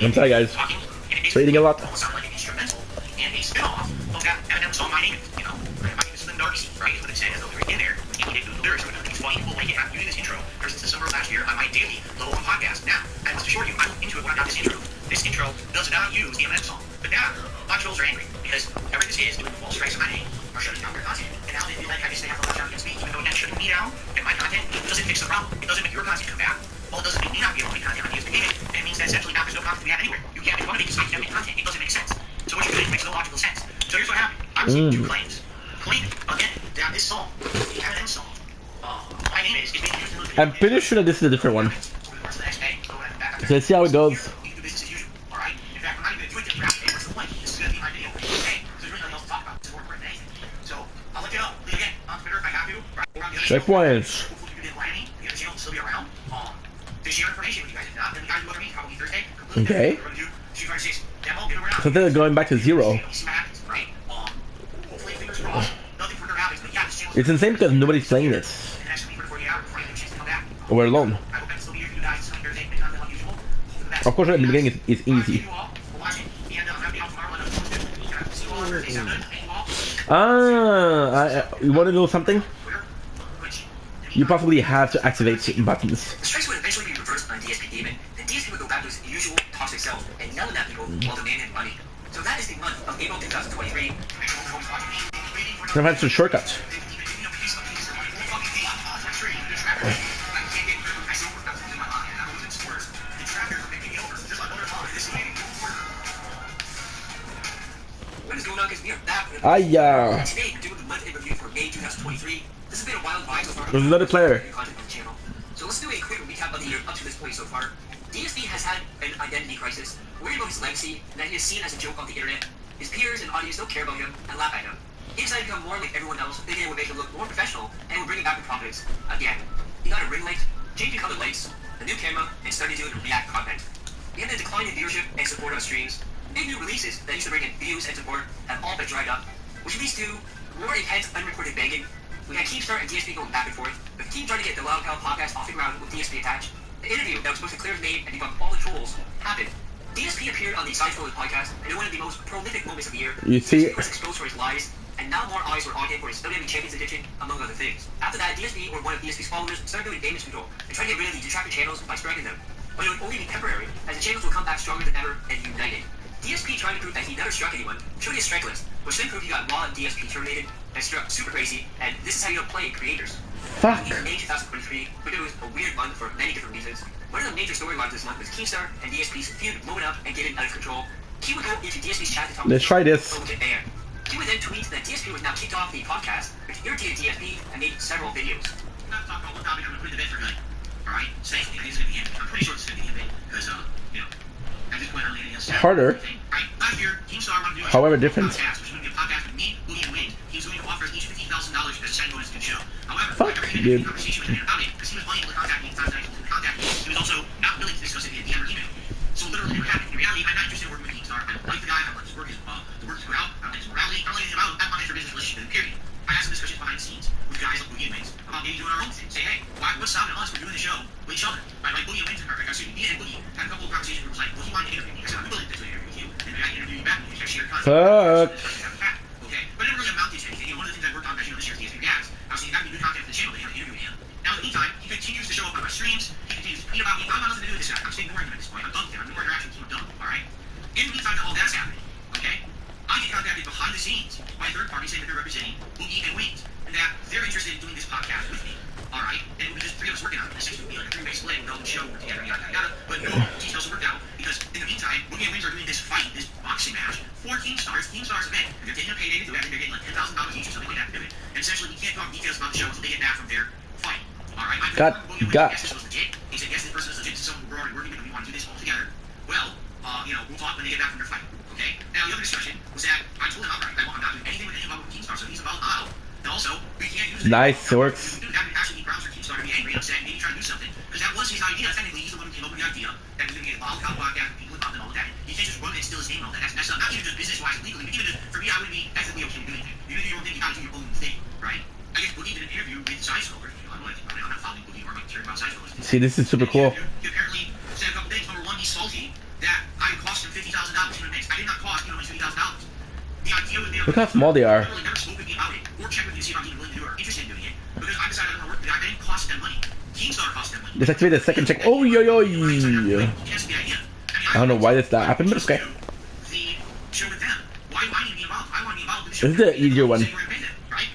S1: I'm sorry, guys.
S3: Talking, and it
S1: We're eating a lot.
S3: almost sounded like an instrumental and a spin-off of that Eminem song, My Name Is, you know. My name is Slim Darcy, right, is what it said, as though we were in there, and he did do the lyrics, so it's funny, people like it. I'm doing this intro ever since December of last year on my daily Little One Podcast. Now, I must assure you, I looked into it when I got this intro. This intro does not use the Eminem song, but now, my trolls are angry, because whoever this is doing the false strikes on my name are shutting down their content, and now they feel like I guess they have to watch out against me, even though that shutting me down and my content doesn't fix the problem. It doesn't make your content come back. Well, it doesn't make me not be able to make content on DSP Gaming, and it means that essentially now there's no content to be had anywhere. You can't make fun of me because I can't make content. It doesn't make sense. So what you're doing makes no logical sense. So here's what happened. I received 2 claims. Claiming, again, that this song, the Eminem song, My Name Is being used in the
S1: I'm pretty sure that this is a different one. So let's see how it goes.
S3: You can do business as usual, alright? In fact, I'm not even going to do it yet. What's the point? This is going to be my video. Okay? So there's really nothing else to talk about. It's more important than anything. So I'll look it up. Again, on Twitter if I have to. Right? Or on the other
S1: Checkpoints.
S3: Hopefully you didn't lie to me. The other channel will still be around. To share information with you guys. If not, then we got to do other meetings probably Thursday.
S1: Okay.
S3: We're going to do Street Fighter 6 demo. Get around.
S1: So they're going back to 0.
S3: See what happens, right? Hopefully fingers crossed. Nothing further happens. But yeah, this channel.
S1: It's insane because nobody's playing this.
S3: And actually for 48 hours before I get a chance to come back.
S1: We're alone.
S3: I hope I can still be here for you guys on Thursday. Make content like usual. Hope for the best.
S1: Of course, at the beginning it's easy.
S3: Thank you all for watching. And I'm going to be out tomorrow on another post. See you all on Thursday. Sound good? Thank you all.
S1: You want to know something?
S3: Twitter, Twitch,
S1: You possibly have to activate certain buttons.
S4: The strikes would eventually be reversed on DSP Gaming, and DSP DSP would go back to his usual toxic self and yell at people while demanding money. So that is the month of April 2023.
S1: Can I find some shortcuts?
S4: What is going on, guys? We are back with today we're doing the month in review for May 2023. This has been a wild ride so far.
S1: There's another player.
S4: Content on the channel. So let's do a quick recap of the year up to this point so far. DSP has had an identity crisis, worried about his legacy, and that he is seen as a joke on the internet. His peers and audience don't care about him and laugh at him. He decided to become more like everyone else, thinking it would make him look more professional and would bring him back to prominence again. He got a ring light, changing color lights, a new camera, and started doing React content. He had a decline in viewership and support on streams. Big new releases that used to bring in views and support have all but dried up, which leads to more intense unreported begging. We had Keemstar and DSP going back and forth, with the team trying to get the Loud Cow podcast off the ground with DSP attached. The interview that was supposed to clear his name and debunk all the trolls happened. DSP appeared on the Side Scrollers podcast, and in one of the most prolific moments of the year,
S1: You see,
S4: DSP was exposed for his lies, and now more eyes were on him for his WWE Champions Edition, among other things. After that, DSP or one of DSP's followers started doing damage control and trying to get rid of the detractor channels by striking them. But it would only be temporary, as the channels will come back stronger than ever and united. DSP trying to prove that he never struck anyone, showed his strike list, which then proved he got Raw and DSP terminated and struck super crazy, and this is how you don't play creators.
S1: fuck.
S4: In May 2023, but it was a weird month for many different reasons. One of the major storylines this month was Keemstar and DSP's feud blowing up and getting out of control. He would go into DSP's chat to talk
S1: Let's try this.
S4: but would get banned. He would then tweet that DSP was now kicked off the podcast, which irritated DSP and made several videos.
S3: I'm not talking about what topic I'm going to put in the bed for good. Alright? Safely. I think it's going to be him. I'm pretty sure it's going to be him, because, you know, at this point, I don't think anything else.
S1: Harder.
S3: Alright, last year, Keemstar wanted to do a
S1: However different.
S3: podcast, which was going to be a podcast with me, Boogie, and Wings. He was going to offer us each $15,000 as a sign bonus to the show. However,
S1: Fuck,
S3: I never had
S1: dude.
S3: any conversation with him about it, because he was unable to contact me at the time that I told him to contact me. He was also not willing to discuss it via DM or email. So literally, what happened? In reality, I'm not interested in working with Keemstar. I like the guy. I like his work. The work is put out. I like his morality. I don't like anything about it. I want extra business relationship, period. I had some discussions behind the scenes with guys like Boogie and Wings about maybe doing our own thing. Say, hey, what's stopping us from doing the show with each other? Right? Like Boogie and Wings, me and Boogie had a couple of conversations where it was like, well, he wanted to interview me. I said, I'm willing to do an interview with you, and maybe I can interview you back and we can share content.
S1: Fuck.
S3: Okay? But it never really amounted to anything. You know, one of the things I worked on, as you know, this year is DSP Reacts. I was saying, that would be good content for the channel. They have an interview with him. Now, in the meantime, he continues to show up on my streams. He continues to tweet about me. I'm not nothing to do with this guy. I'm staying ignoring him at this point. I'm done with him. I'm more interaction with him. I'm done. Alright? In the meantime, all that's happening. Okay? I get contacted behind the scenes by a third party saying that they're representing Boogie and Wings, and that they're interested in doing this podcast with me. Alright? And it was just three of us working on it. Essentially, it would be like a three-way split, no show, work together, yada, yada, yada. But no details worked out, because in the meantime, Boogie and Wings are doing this fight, this boxing match, for Keemstar's event. And they're taking a payday to do it, and they're getting like $10,000 each or something like that to do it. And essentially, we can't talk details about the show until they get back from their fight. Alright? I
S1: Got.
S3: Yes, this was legit. He said, yes, this person is legit. This is someone we're already working with, and we want to do this all together. Well, you know, we'll talk when they get back from their fight. Okay? Now, the other discussion was that I told him outright, I'm not doing anything with anything about Keemstar, so he's about out. And also, we can't use it.
S1: Nice, it works.
S3: We do that, we actually need grounds for Keemstar to be angry, upset, and maybe try to do something. Because that was his idea. Technically, he's the one who came up with the idea that he was going to get a Loud Cow podcast with people involved and all of that. He can't just run it and steal his name and all that. That's not even just business-wise and legally, but even just, for me, I wouldn't be ethically okay with doing anything. You do your own thing, you gotta do your own thing, right? I guess Boogie did an interview with Side Scrollers. You know, I'm not following Boogie or I'm not caring about Side Scrollers.
S1: See, this is super cool.
S3: He apparently said a couple things. Number one, he's salty that I cost him $50,000 in a mix. I did not cost him $50,000. The idea would be
S1: Look how small they are.
S3: literally never spoke with me about it or check with me to see if I'm even willing to do it or interested in doing it because I decided I'm going to work with the guy. I didn't cost them money. Keemstar cost them money.
S1: Let's activate the second check. Oh, yo, yo, yo. I don't know why this that happened, but okay.
S3: The show with them. Why do I need to be involved? I want to be involved with the show.
S1: This is the easier one.
S3: Right?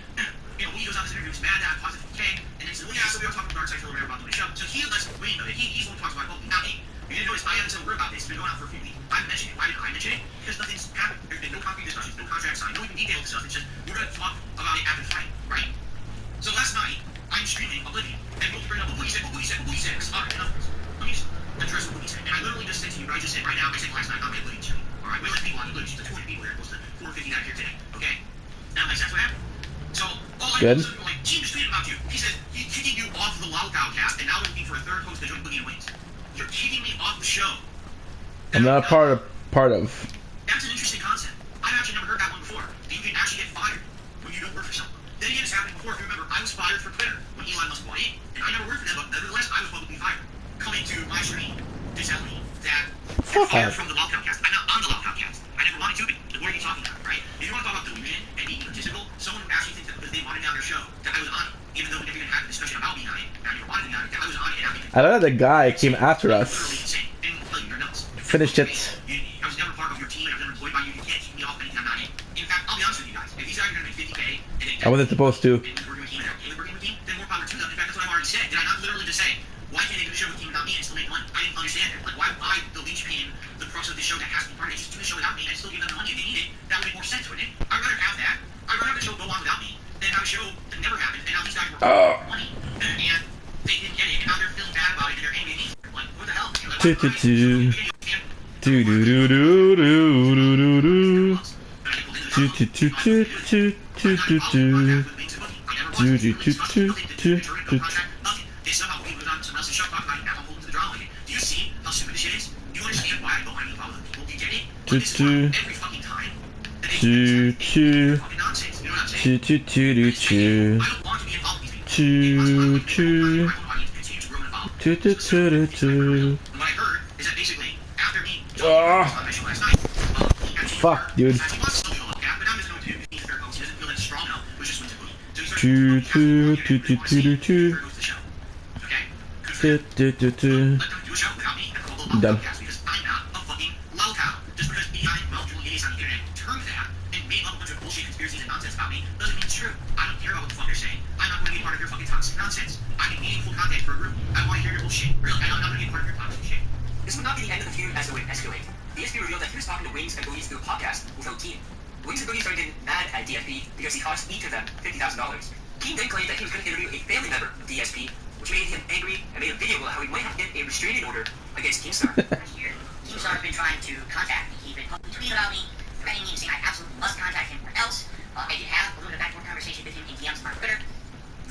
S3: You know, he goes on this interview, he's mad that I cost him $50K, and then says, well, yeah, so we were talking to Dark Side Filler about doing the show. So he lets Wayne know that he's the one who talks about it, not me. You didn't notice I haven't said a word about this. It's been going on for a few weeks. I haven't mentioned it. Why didn't I mention it? Because nothing's happened. There's been no concrete discussions, no contract signed, no even detailed stuff. It's just, we're going to talk about it after the fight, right? So last night, I'm streaming Oblivion, and we'll bring up what Boogie said, what Boogie said, what Boogie said. Alright, enough of this. Let me just address what Boogie said. And I literally just said to you what I just said right now. I said last night on my Oblivion stream. Alright, we let people on Oblivion. There's 200 people here, close to 450 that are here today, okay? Now, makes sense what happened? So, all I know is that, like, Gene just tweeted about you. He says, he's kicking you off the Loud Cow cast, and now they're looking for a third host to join Boogie and Wings. You're kicking me off the show.
S1: I'm not part of.
S3: That's an interesting concept. I've actually never heard that one before. That you can actually get fired when you don't work for someone. Then again, it's happened before. If you remember, I was fired for Twitter when Elon Musk bought in, and I never worked for them, but nevertheless, I was publicly fired. Coming to my stream to tell me that I'm fired from the Loud Cow cast. I'm not on the Loud Cow cast. I never wanted to be. What are you talking about, right? If you want to talk about delusion and being egotistical, someone who actually thinks that because they wanted me on their show, that I was on it, even though we never even had a discussion about being on it, and I never wanted to be on it, that I was on it and I
S1: I love that the guy came after us.
S3: literally insane. And
S1: finished it.
S3: I was never part of your team. I was never employed by you. You can't keep me off anytime I'm not in. In fact, I'll be honest with you guys. If these guys are going to make 50K and they
S1: I wasn't supposed to.
S3: working with team and they're working with team, then more power to them. In fact, that's what I've already said. Did I not literally just say, why can't they do the show with team without me and still make money? I didn't understand that. Like, why would I, the linchpin, the crux of the show that has to be part of it, just do the show without me and still give them the money if they need it? That would make more sense, wouldn't it? I'd rather have that. I'd rather have the show go on without me than have a show that never happened and now these guys were money and they didn't get it and now they're feeling bad about it and they're angry at me. Like, what the hell? Like,
S1: Do do do. Do do do do do do do. Do do do do do do do do. Do do do do do do.
S3: They somehow believe it on someone else's show talking about it. Now I'm holding to the drama. Do you see how stupid this shit is? Do you understand why I don't want to follow the people? Do you get it?
S1: Do do.
S3: Every fucking time.
S1: Do do.
S3: Fucking nonsense. You know what I'm
S1: Do
S3: saying?
S1: do do do do.
S3: I don't want to be involved with these people.
S1: Do do.
S3: I want you to continue to grow involved.
S1: Do do do do do.
S3: And what I heard is that basically after me
S1: Ah.
S3: on my show last night, he actually
S1: Fuck, dude.
S3: he wants to still be able to look at, but now there's no dude. He's a fair coach. He doesn't feel that it's strong enough, which is wins a booty. So he starts
S1: Do do do do do do do.
S3: Fair goes to the show. Okay? Good for
S1: Do
S3: him.
S1: do do do.
S3: Let them do a show without me and call the
S1: Done.
S3: podcast because I'm not a fucking lolcow. Just because idiotic, well-drilled idiots on the internet turned that and made up a bunch of bullshit conspiracies and nonsense about me doesn't mean it's true. I don't care about what the fuck they're saying. I'm not going to be part of your fucking toxic nonsense. I need meaningful content for a group. I want to hear your bullshit. Really, I'm not going to be part of your toxic shit.
S4: This would not be the end of the feud as it would escalate. DSP revealed that he was talking to Wings and Booties through a podcast without Team. Wings and Booties started getting mad at DSP because he cost each of them $50,000. Team then claimed that he was going to interview a family member of DSP, which made him angry and made a video about how he might have to get a restraining order against Keemstar.
S3: Keemstar has been trying to contact me. He's been publicly tweeting about me, threatening me and saying I absolutely must contact him or else. I did have a little bit of backdoor conversation with him in DMs on Twitter.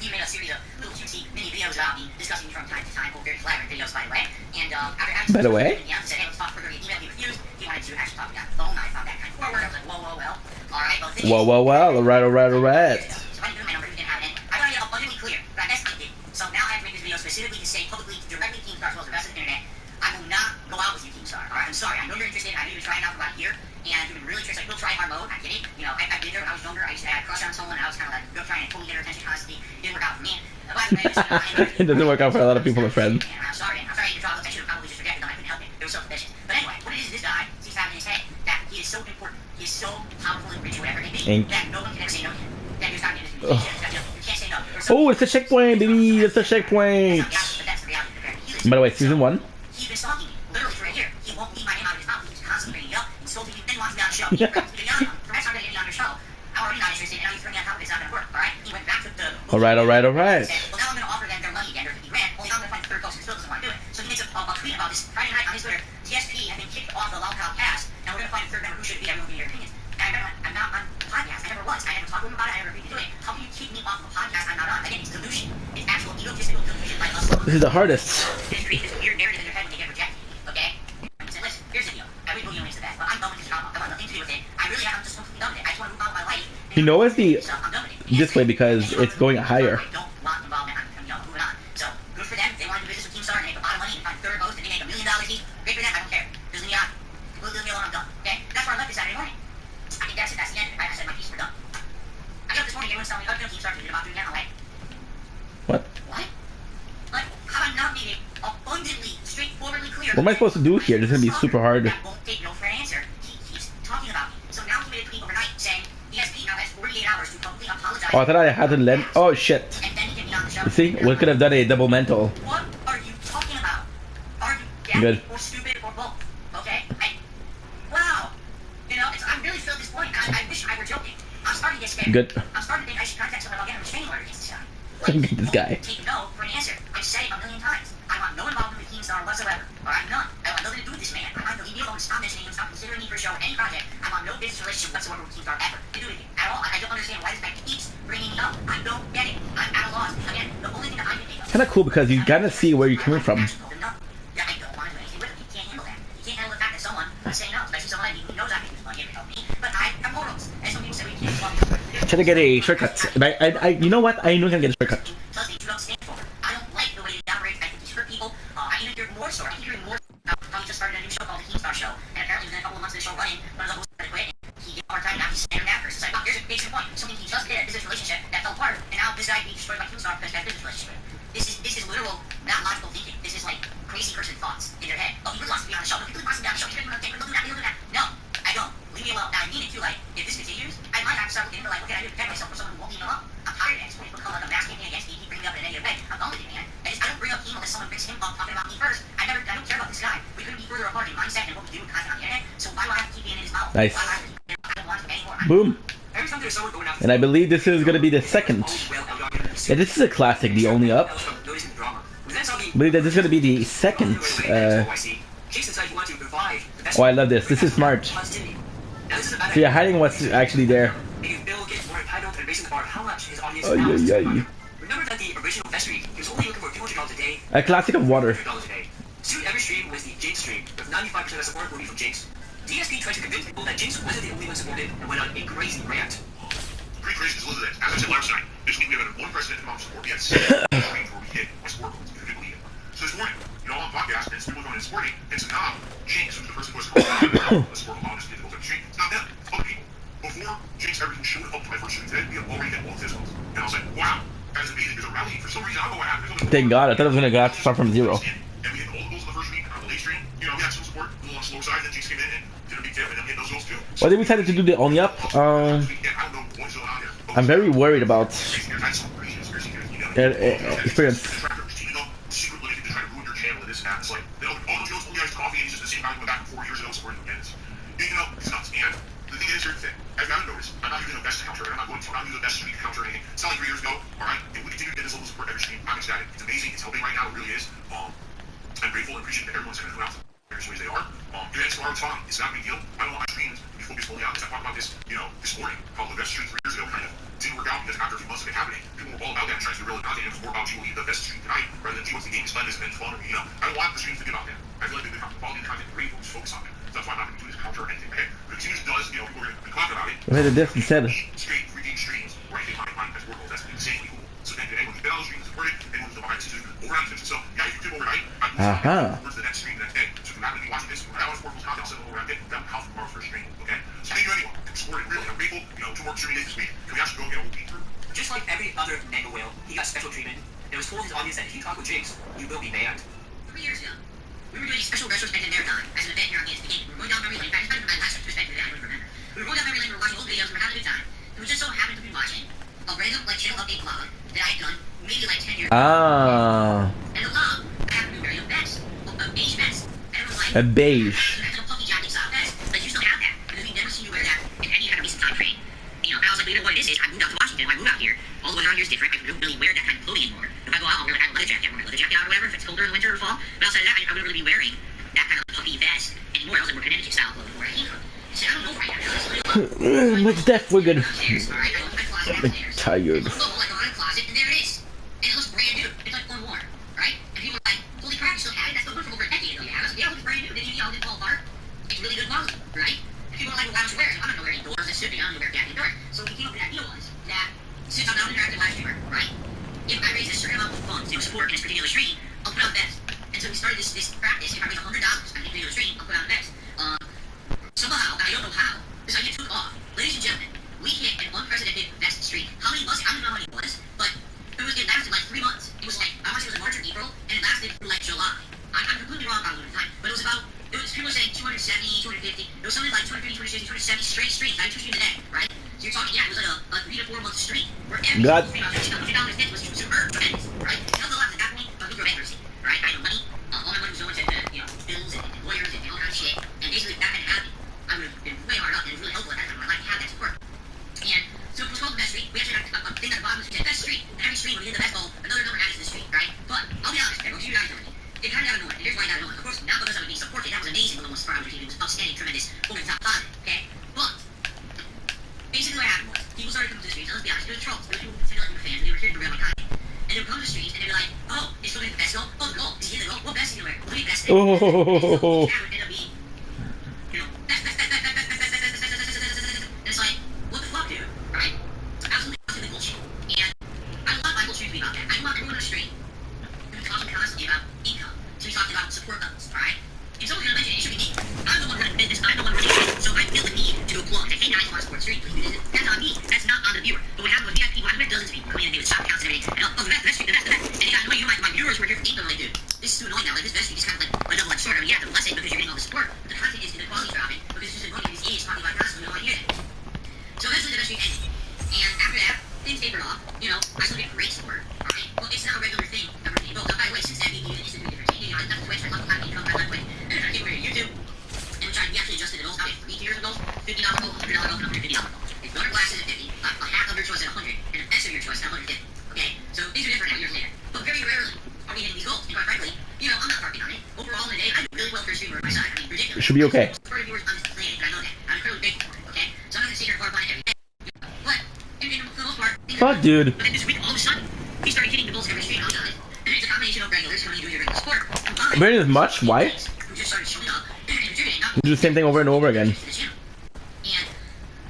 S3: He made a series of little cutesy mini videos about me, discussing me from time to time, both very flattering videos, by the way. And after having
S1: By the way?
S3: he said, hey, let's talk further. He emailed me refused. He wanted to actually talk to me on the phone. I found that kind of forward. I was like, whoa, whoa, well. All right, well, the thing
S1: Whoa,
S3: is,
S1: whoa, whoa. Alright, alright, alright.
S3: so I didn't give him my number. He didn't have it. I wanted it abundantly clear, but I messed up it. So now I have to make this video specifically to say publicly, directly to Keemstar as well as the rest of the internet, I will not go out with you, Keemstar. All right, I'm sorry. I know you're interested. I know you've been trying out for about a year, and you've been really interested. Like, go try hard mode. I get it. You know, I've been there when I was younger. I used to have a crush on someone. I was kind of like, go trying to totally get her attention constantly. It didn't work out for me. By the way,
S1: It doesn't work out for a lot of people, my friend.
S3: I'm sorry. I'm sorry you dropped. I should have probably just rejected them. I couldn't help it. It was so vicious. But anyway, what it is this guy seems to have in his head that he is so important, he is so powerful and rich, whatever it may be,
S1: Ink.
S3: that no one can ever say no to him. That he was talking to him. You can't say no. Or so-
S1: Oh, it's a checkpoint, baby. It's a checkpoint.
S3: But that's the reality of the affair. He lives-
S1: By the way, season 1.
S3: He's been stalking me, literally for a year. He won't leave my name out of his mouth. He's constantly bringing it up, insulting me, then wants me on the show. He wants me to be on him. Perhaps I'm going to get me on your show. I'm already not interested, and now he's throwing me on top of it. It's not going to work, alright? He went back to the...
S1: Alright, alright, alright.
S3: Said, well, now I'm going to offer them their money again, their 50 grand, only now I'm going to find the third post because Phil doesn't want to do it. So he makes a tweet about this Friday night on his Twitter. DSP has been kicked off the Lolcow cast, and we're going to find a third member who should be. Everyone will give your opinions. And I'm not on the podcast. I never was. I never talked to him about it. I never agreed to do it. How can you kick me off of a podcast I'm not on? Again, it's delusion. It's actual egotistical delusion like us.
S1: This is the hardest.
S3: They create this weird narrative in their head when they get rejected. Okay? And say, listen, here's the deal. I really believe you the best, but I'm done with this drama. I want nothing to do with it. I really am just completely done with it. I just want to move on with my life.
S1: You know it's the
S3: So I'm done with it.
S1: this way because it's going higher.
S3: I don't want involvement. I'm moving on. So good for them. If they want to do business with Keemstar and make a lot of money and find third host and they make $1 million each, great for them. I don't care. Just leave me on. Leave me alone. I'm done. Okay? That's where I left this Saturday morning. I think that's it. That's the end. I said my piece. We're done. I got up this morning. Everyone's telling me, oh, Keemstar to do about doing that. I'm like,
S1: What?
S3: what? Like, have I not made it abundantly, straightforwardly clear?
S1: What am I supposed to do here? This is gonna be super hard.
S3: That won't take no for an answer. He keeps talking about me. So now he made a tweet overnight saying, ESP now has 48 hours to publicly apologize.
S1: Oh, I thought I had to let. Oh shit.
S3: And then he can be on the show.
S1: See, we could have done a double mental.
S3: What are you talking about? Are you deaf
S1: Good.
S3: or stupid or both? Okay? Wow. You know, I'm really still disappointed. I wish I were joking. I'm starting to get scared.
S1: Good.
S3: I'm starting to think I should contact someone about getting a restraining order against this guy.
S1: This guy.
S3: Take no for an answer. I've said it a million times. I want no involvement with Keemstar whatsoever. Alright, none. I want nothing to do with this man. I want him to leave me alone, stop mentioning him, stop considering me for a show, any project. I want no business relationship whatsoever with Keemstar ever. To do anything at all. I don't understand why this guy keeps bringing me up. I don't get it. I'm at a loss. Again, the only thing that I can think of.
S1: Kind of cool because you gotta see where you're coming from.
S3: Yeah, I don't want to do anything with him. He can't handle that. He can't handle the fact that someone is saying no, especially someone like me who knows I can use money and help me. But I have morals. And some people say we can't love you.
S1: Trying to get a shortcut. You know what? I know I can get a shortcut.
S3: Trust me, you don't stand for it. I don't like the way he operates. I think he's hurt people. I even hear more stories. I keep hearing more about how he just started a new show called The Keemstar Show. And apparently within a couple of months of the show running, one of the hosts had to quit. And he gave more time. Now he's standing after. It's like, wow, here's a case in point. Something he just did, a business relationship that fell apart. And now this guy being destroyed by Keemstar because he had a business relationship. This is literal, not logical thinking. This is like crazy person thoughts in your head. Oh, he really wants to be on the show. But he really wants to be on the show. that someone brings him up talking about me first. I don't care about this guy. We couldn't be further apart in mindset and what we do content on the internet. So why do I have to keep being in his mouth?
S1: Nice.
S3: Why do I have to, I don't want to anymore.
S1: Boom.
S4: Every time there's someone going after
S1: And I believe this is gonna be the second. Yeah, this is a classic, the Only Up. I believe that this is gonna be the second. Oh, I love this. This is smart. So you're hiding what's actually there. Oh, yeah, yeah.
S4: Remember that the original best stream, he was only looking for $200 a day.
S1: A classic of water.
S4: Soon every stream was the Jinx stream, with 95% of support will be from Jinx. DSP tried to convince people that Jinx wasn't the only one supported and went on a crazy rant.
S2: Pretty crazy because look at that. As I said last night, this week we have one president among support. We had 7 streams where we hit my support goals. You couldn't believe it. So this morning, I'm on podcast and people going and supporting, and so now Jinx, who's the person who was supporting the support along this difficult stream, it's not them, it's other people. Before Jinx ever even showed up to my first stream today, we have already hit all of his goals. And I was like, wow, that is amazing. There's a rally. For some reason, I don't know what happened.
S1: Thank God, I thought it was gonna go out start from 0.
S2: And we hit all the goals in the first week on the late stream. You know, we had some support, a little on the slower side, then Jinx came in and did a big tip, and then hit those goals too.
S1: Why did we decide to do the Only Up?
S2: I don't know what's going on here.
S1: I'm very worried about experience.
S2: It's like, all the Joe's only iced coffee, and he's just the same guy who went back 4 years ago supporting the Candidates. You know, it's nuts. And the thing is, here's the thing. I've got to notice, I'm not using the best counter, and I'm not going to. I'm not using the best stream counter or anything. It's not like 3 years ago, alright? If we continue to get this level of support every stream, I'm ecstatic. It's amazing. It's helping right now. It really is. I'm grateful and appreciative that everyone's coming out various ways they are. It's tomorrow, it's fine. It's not a big deal. I don't want my streams to be focused fully on this. I talked about this, this morning, how the best stream 3 years ago kind of didn't work out because after a few months of it happening, people were all about that and trying to be real content. It was more about you will eat the best stream tonight rather than what's the game plan, this event fun, or I don't want the streams to be about that. I feel like the quality of content great, but just focus on that. So that's why I'm not going to do this counter or anything. Okay? But as soon as it does, people are going to be talking about it.
S1: We had a diff instead.
S2: Straight 3D streams where I think my best work goals, that's insanely cool. So thank you to anyone who's been on the stream, support it, anyone who's behind the scenes, overnight attention. So yeah, you can do overnight. Where's the next stream the next day? So if you're not going to be watching this, I always work with content, I'll send it over and that will count for tomorrow's first stream. Okay? So thank you anyone. Support it really. I'm grateful. 2 more streaming days this week. Can we actually go get a whole week through?
S4: Just like every other mega whale, he got special treatment. It was told his audience that if you talk with Jinx, you will be banned.
S3: 3 years ago, we were doing a special retrospective marathon as an event here on the SBK. We were going down memory lane. In fact, it's my last retrospective that I don't remember. We were going down memory lane, we were watching old videos, we were having a good time. And we just so happened to be watching a random channel update vlog that I had done maybe 10 years ago. And the vlog, I happened to be wearing a vest, a beige vest. And it was like,
S1: a beige.
S3: Like a puffy jacket style vest. Like, you still have that, because we've never seen you wear that in any kind of recent time frame. And I was like, what it is, I moved out to Washington, I moved out here. All the weather out here is different. I don't really wear that kind of clothing anymore. If I go out, I'll wear a leather jacket. I'll wear a leather jacket out or whatever if it's colder in the winter or fall. But outside of that, I wouldn't really be wearing that kind of puffy vest anymore. I was like, we're Connecticut style clothing where I came from. So I don't know right now.
S1: Much death, we're good.
S3: Alright, I opened my closet downstairs.
S1: Tired.
S3: I go in the closet, and there it is. And it looks brand new. It's like unworn, right? And people are like, holy crap, you still have it? That's been good for over a decade ago. You have it? Yeah, it looks brand new. Didn't you didn't fall apart? It's really good quality, right? And people are like, well, why don't you wear it? I don't know where any doors that should be on. You wear jacket indoors. So we came up with that idea was that since I'm not an interactive live streamer, right? If I raise a certain amount of funds to support in this particular stream, I'll put out a vest. And so we started this practice. If I raise $100 on a particular stream, I'll put out a vest. Somehow, I don't know how, this idea took off. Ladies and gentlemen, we hit an unprecedented vest streak. How many months? I don't know how many it was, but it lasted 3 months. It was I want to say it was March or April, and it lasted through July. I'm completely wrong about the time, but it was people were saying 270, 250. It was something like 250, 260, 270 straight streaks. I had 2 streams a day, right? So you're talking, it was like a 3 to 4 month streak where every stream out of $100 was superb, tremendous, right? It held a lot in that point, but we were bankruptcy, right? I had no money. All my money was going to bills and lawyers and all kinds of shit. And basically, if that hadn't happened, I would have been way hard up, and it was really helpful at that time in my life to have that support. And so it was called the best streak. We actually had a thing at the bottom that said best streak. And every stream, when we hit the best goal, another number added to the streak, right? But I'll be honest, everyone, you guys know me. It kind of got annoying. And here's why I got annoying. Of course, not because I would be supported. That was amazing when it was for our team. It was outstanding, tremendous, over the top positive, okay? But basically what happened was people started coming to the streets. And let's be honest, it was trolls. There were people who pretended like they were fans, and they were here to rail my content. And they would come to the streets, and they'd be like, oh, is still the best goal? Oh, the goal. Is he in the goal? What best is he going to wear? What do you best thing? And so that would end up being, and it's like, what the fuck, dude? Right? It's absolutely bullshit. And I want my whole stream to be about that. I want everyone on the street to be talking constantly about income, to be talking about support levels, alright? If someone's going to mention it, it should be me. I'm the one running the business, I'm the one running it, so I feel the need to do a plug. Say, hey, guys, you want to support the street, please do this. That's on me. That's not on the viewer. But what happened with VIP, I met dozens of people coming in and they would shop counts and everything. And the best street, the best. And it got annoying. My viewers were here for 8 months, like, dude, this is too annoying now. Like, this best street is kind of like a double-edged sword. I mean, you have to bless it because you're getting all the support, but the content is the quality dropping because it's just annoying because these idiots talking about constantly, we don't want to hear it. So eventually the best street ended. And after that, things tapered off. I still get great support, alright? Well, it's not a regular thing that we're getting both. By the way, since that, were on my side. I mean, ridiculous.
S1: It should be okay.
S3: For viewers on this planet, I know that. I'm incredibly grateful for it, okay? So I'm not gonna sit here and far behind every day. But, for the most part,
S1: Fuck, dude.
S3: but then this week, all of a sudden, he started hitting the Bulls every street, and I'll tell you. And it's a combination of regulars coming and doing your regular sport.
S1: Very as much? Why?
S3: Who just started showing up and contributing. Not
S1: Do the same thing over and over again.
S3: to the channel. And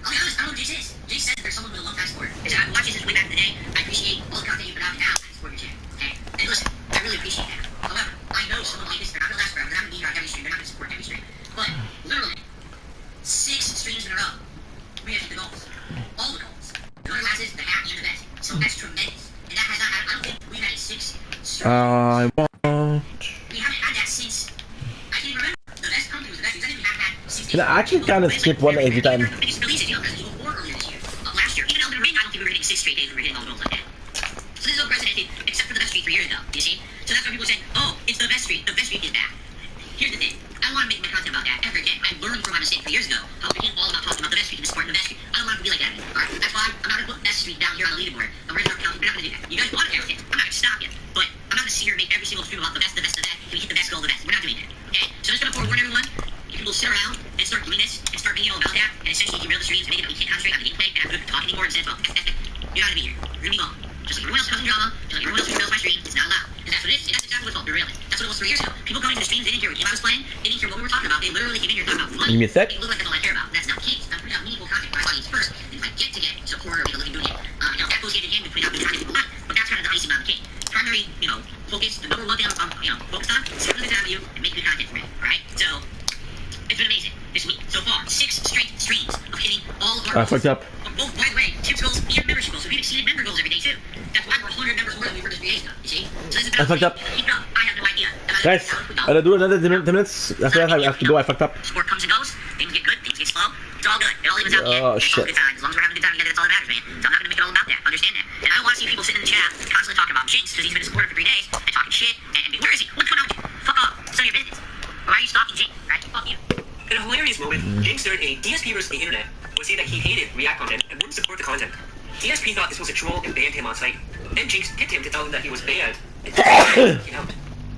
S3: I'll be honest, I don't know what Jace is. Jace says that there's someone with a love sport. And so I've been watching this way back in the day. I appreciate all the content you put out now. I support your channel. Okay? And listen, I really appreciate that. However, I know someone like this, they're not gonna last forever. They're not gonna be here on every stream. They're not gonna support every stream. But literally, 6 streams in a row, we have hit the goals. All the goals. The other glasses, the hat, and the vest. So that's tremendous. And that has not, I don't think we've had a 6 stream.
S1: I won't.
S3: We haven't had that since, I can't even remember. The best company was the best. I think we haven't had 6
S1: Can I actually kind of skip one every time?
S3: The biggest releases, you know, Resident Evil 4 earlier this year. Last year. Even Elden Ring, I don't think we were hitting 6 straight days. We were hitting all the goals like that. So this is unprecedented, except for the best streak 3 years ago. You see? So that's why people say, oh, it's the best streak. The best streak is back. Here's the thing. I don't want to make my content about that ever again. I learned from my mistake 3 years ago how it became all about talking about the best streak in the sport and the best streak. I don't want it to be like that anymore. Alright? That's why I'm not going to put best streak down here on the leaderboard. And we're going to start counting. We're not going to do that. You guys want to count it. I'm not going to stop you. But I'm not going to sit here and make every single stream about the best, the best, the best. Can we hit the best goal, the best? We're not doing that. Okay? So I'm just going to forewarn everyone. If people sit around and start doing this and start being all about that and essentially derail the streams, make it that we can't concentrate on the gameplay and I'm good at talking anymore instead of, well, you're not going to be here. You're going to be gone. Just like everyone else causing drama, just like everyone else who derails my stream, it's not allowed. Because that's what it is. And that's exactly what's called derailing. That's what it was 3 years ago. People coming to the streams, they didn't hear what game I was playing, they didn't hear what we were talking about. They literally came in here talking about fun.
S1: Give me a sec.
S3: It looked like that's all I care about. That's not the case. I'm putting out meaningful content for my audience first, and if I get to get support or make a living doing it, you know, that goes hand in hand with putting out good content people want, but that's kind of the icing on the cake. Primary, you know, focus, the number one thing I'm you know, focused on, spend the time with you and make good content for me. Alright? So it's been amazing this week. So far, 6 straight streams of hitting all of our
S1: I fucked up.
S3: both, by the way, tips goals and membership goals. So we've exceeded member goals every day too. That's why we're 100 members more than we were just 3 days ago. You see? So this is
S1: I fucked up.
S3: Keep it up. I have no idea.
S1: Guys, I'm gonna do another 10 minutes. After that, I have to go. I fucked up.
S3: Sport comes and goes. Things get good. Things get slow. It's all good. It all evens out.
S1: Oh,
S3: It's all
S1: shit.
S3: good time. As long as we're having a good time together, that's all that matters, man. So I'm not gonna make it all about that. Understand that. And I don't want to see people sitting in the chat constantly talking about Jinx because he's been a supporter for 3 days and talking shit. And where is he? What's going on with you? Fuck off. It's none of your business. Why are you stalking Jinx? Right? Fuck you.
S4: In a hilarious moment, Jinx started a DSP versus the internet would say that he hated React content and wouldn't support the content. DSP thought this was a troll and banned him on site. Then Jinx hit him to tell him that he was banned and he out.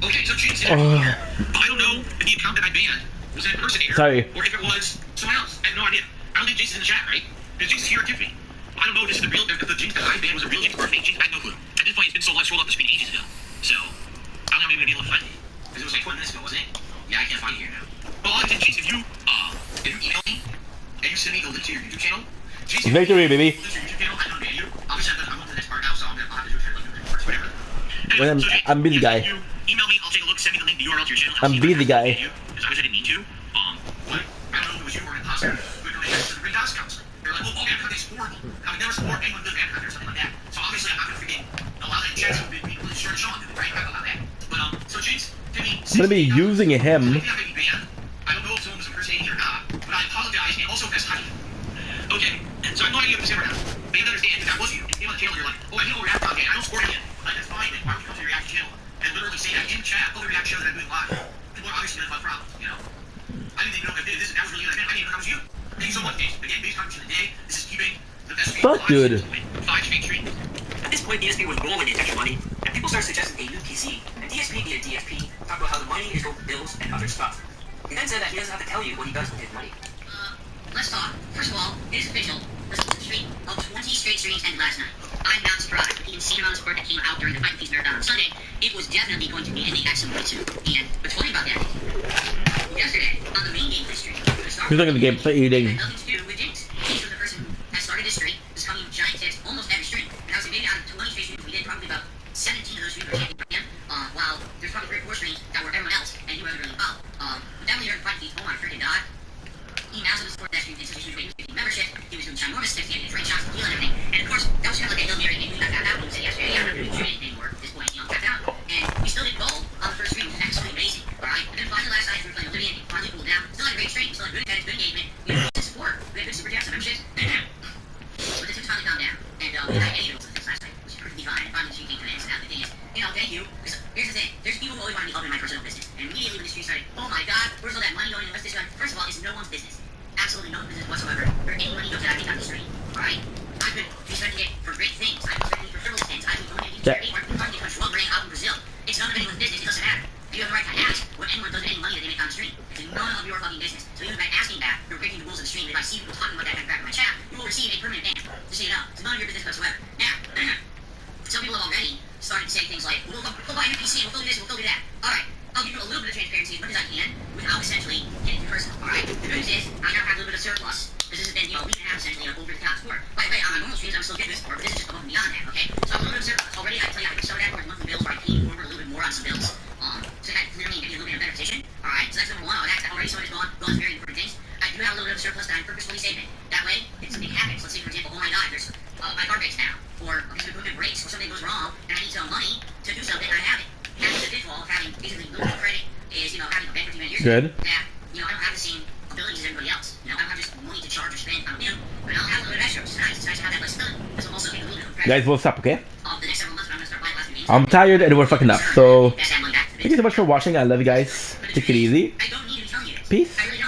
S2: Okay, so Jinx did it here. But I don't know if the account that I banned was an impersonator.
S1: Sorry.
S2: Or if it was someone else. I have no idea. I don't think Jinx is in the chat, right? Because Jinx is here at Tiffany. I don't know if this is the real, if the Jinx that I banned was a real Jinx or a fake Jinx. I have no clue. At this point, it's been so long, I scrolled up the screen ages ago. So, I don't know if I'm even able to find it. Because it was like 20 minutes ago, wasn't it? Yeah, I can't find it here now. But all I think, Jinx, if you email me, and you send me a link to your YouTube channel, Jinx, if you
S1: Victory, baby.
S2: link to your YouTube channel, I don't ban you. Obviously, I'm on to the next part now, so I'll have to do it first, whatever.
S1: Well,
S2: Anyway, so Jinx,
S1: I'm busy guy.
S2: You email me, I'll take a look, send me the link, the URL to your channel.
S1: I'm busy guy.
S2: Because obviously I didn't mean to. But I don't know if it was you or an imposter who had donated to the Ring Dots counselor. They're like, well, all man content's horrible. I would never support anyone with man content or something like that. So obviously I'm not going to freaking allow that chance to be really short Sean to do it, right? I'm not gonna allow that. But, so Jinx, Timmy,
S1: I'm gonna be using him.
S2: I don't know if someone was impersonating or not, but I apologize and also best honey. Okay, so I have no idea if this ever happened. But you understand that that was you. You came on the channel and you're like, oh, I didn't know React. Okay, I don't support him. Like, that's fine. Then why would you come to the React channel and literally say that in the chat, oh, the React show that I'm doing live? People are obviously going to find problems, you know? I didn't even know if that was really you. I didn't even know that was you. Thank you so much, James. Again, base contribution of the day. This is keeping the best stream
S1: Fuck, dude.
S2: 5 straight streams.
S4: At this point, DSP was rolling in extra money, and people started suggesting a new PC. And DSP via DSP talked about how the money is going for bills and other stuff. He then said that he doesn't have to tell you what he does with his money.
S3: Let's talk. First of all, it is official. The streak of 20 straight streams ended last night. I'm not surprised. With the insane amount of support that came out during the Fight Peace Marathon on Sunday, it was definitely going to be ending at some point soon. And what's funny about that is, yesterday, on the main gameplay stream,
S1: He's looking at the gameplay eating.
S3: had nothing to do with Jinx. Jinx was the person that started this streak, was coming with giant tips almost every stream. And I would say maybe out of 20 straight streams we did, probably about 17 of those streams were taken by him, while there's probably 3 or 4 streams that were everyone else, and he wasn't really involved. But definitely during Fight Peace, oh my freaking god. He now has support that stream in such a huge way. He was getting membership, he was doing ginormous steps, he had great shots, deal and everything. And of course, that was kind of like a Hail Mary, and we got that out, and we said yesterday, yeah, I'm not going to do anything anymore at this point, you know, tapped out. And we still did gold on the first stream, which is absolutely amazing, alright? And then finally last night, we were playing Oblivion, finally cooled down. Still had a great stream, still had good attendance, good engagement, we had good support, we had good super chats and memberships. But the tips finally calmed down, and we had any of those tips last night, which is perfectly fine. And finally the stream came to an end, so now the thing is, you know, thank you, because here's the thing, there's people who always want to be up in my personal business. And immediately when the stream started, oh my god, where's all that money going and what's this going? First of all, it's no one's business. Absolutely no business whatsoever for any money goes that I make on the stream. Alright? I've been spending it for great things. I've been spending it for frivolous things. I've been donating to charity or I've been funding a drug ring out in Brazil. It's none of anyone's business. It doesn't matter. You have the right to ask what anyone does with any money that they make on the stream. It's do that. Alright, I'll give you a little bit of transparency as much as I can without essentially getting too personal. Alright, the news is I now have a little bit of surplus. This has been, a week and a half essentially over the top sport. By the way, on my normal streams I'm still getting this sport, but this is just above and beyond that, okay? So I'm a little bit of surplus. Already I tell you I put some of that towards monthly bills where I paid forward a little bit more on some bills. So that clearly maybe a little bit in a better position. Alright, so that's number one. That's already so much gone to very important things. I do have a little bit of surplus that I'm purposefully saving. That way, if something happens, let's say for example, oh my god, there's my car breaks down, or a piece of equipment breaks, or something goes wrong, and I need some money to do something, I have it. Having the pitfall of having basically little credit is, having a bankruptcy many years
S1: Good.
S3: ago, that, I don't have the same abilities as everybody else. I don't have just money to charge or spend on a whim, but I'll have a little bit of extra, which is nice. It's nice to have that flexibility. This will also take a little bit of pressure.
S1: Guys, we'll stop, okay?
S3: The next several months, when I'm going to start buying last minute games.
S1: I'm tired and we're fucking up. So
S3: That's that money back to the
S1: thank you so much for watching. I love you guys. Take it easy.
S3: I don't need to tell you this.
S1: Peace.
S3: I really don't.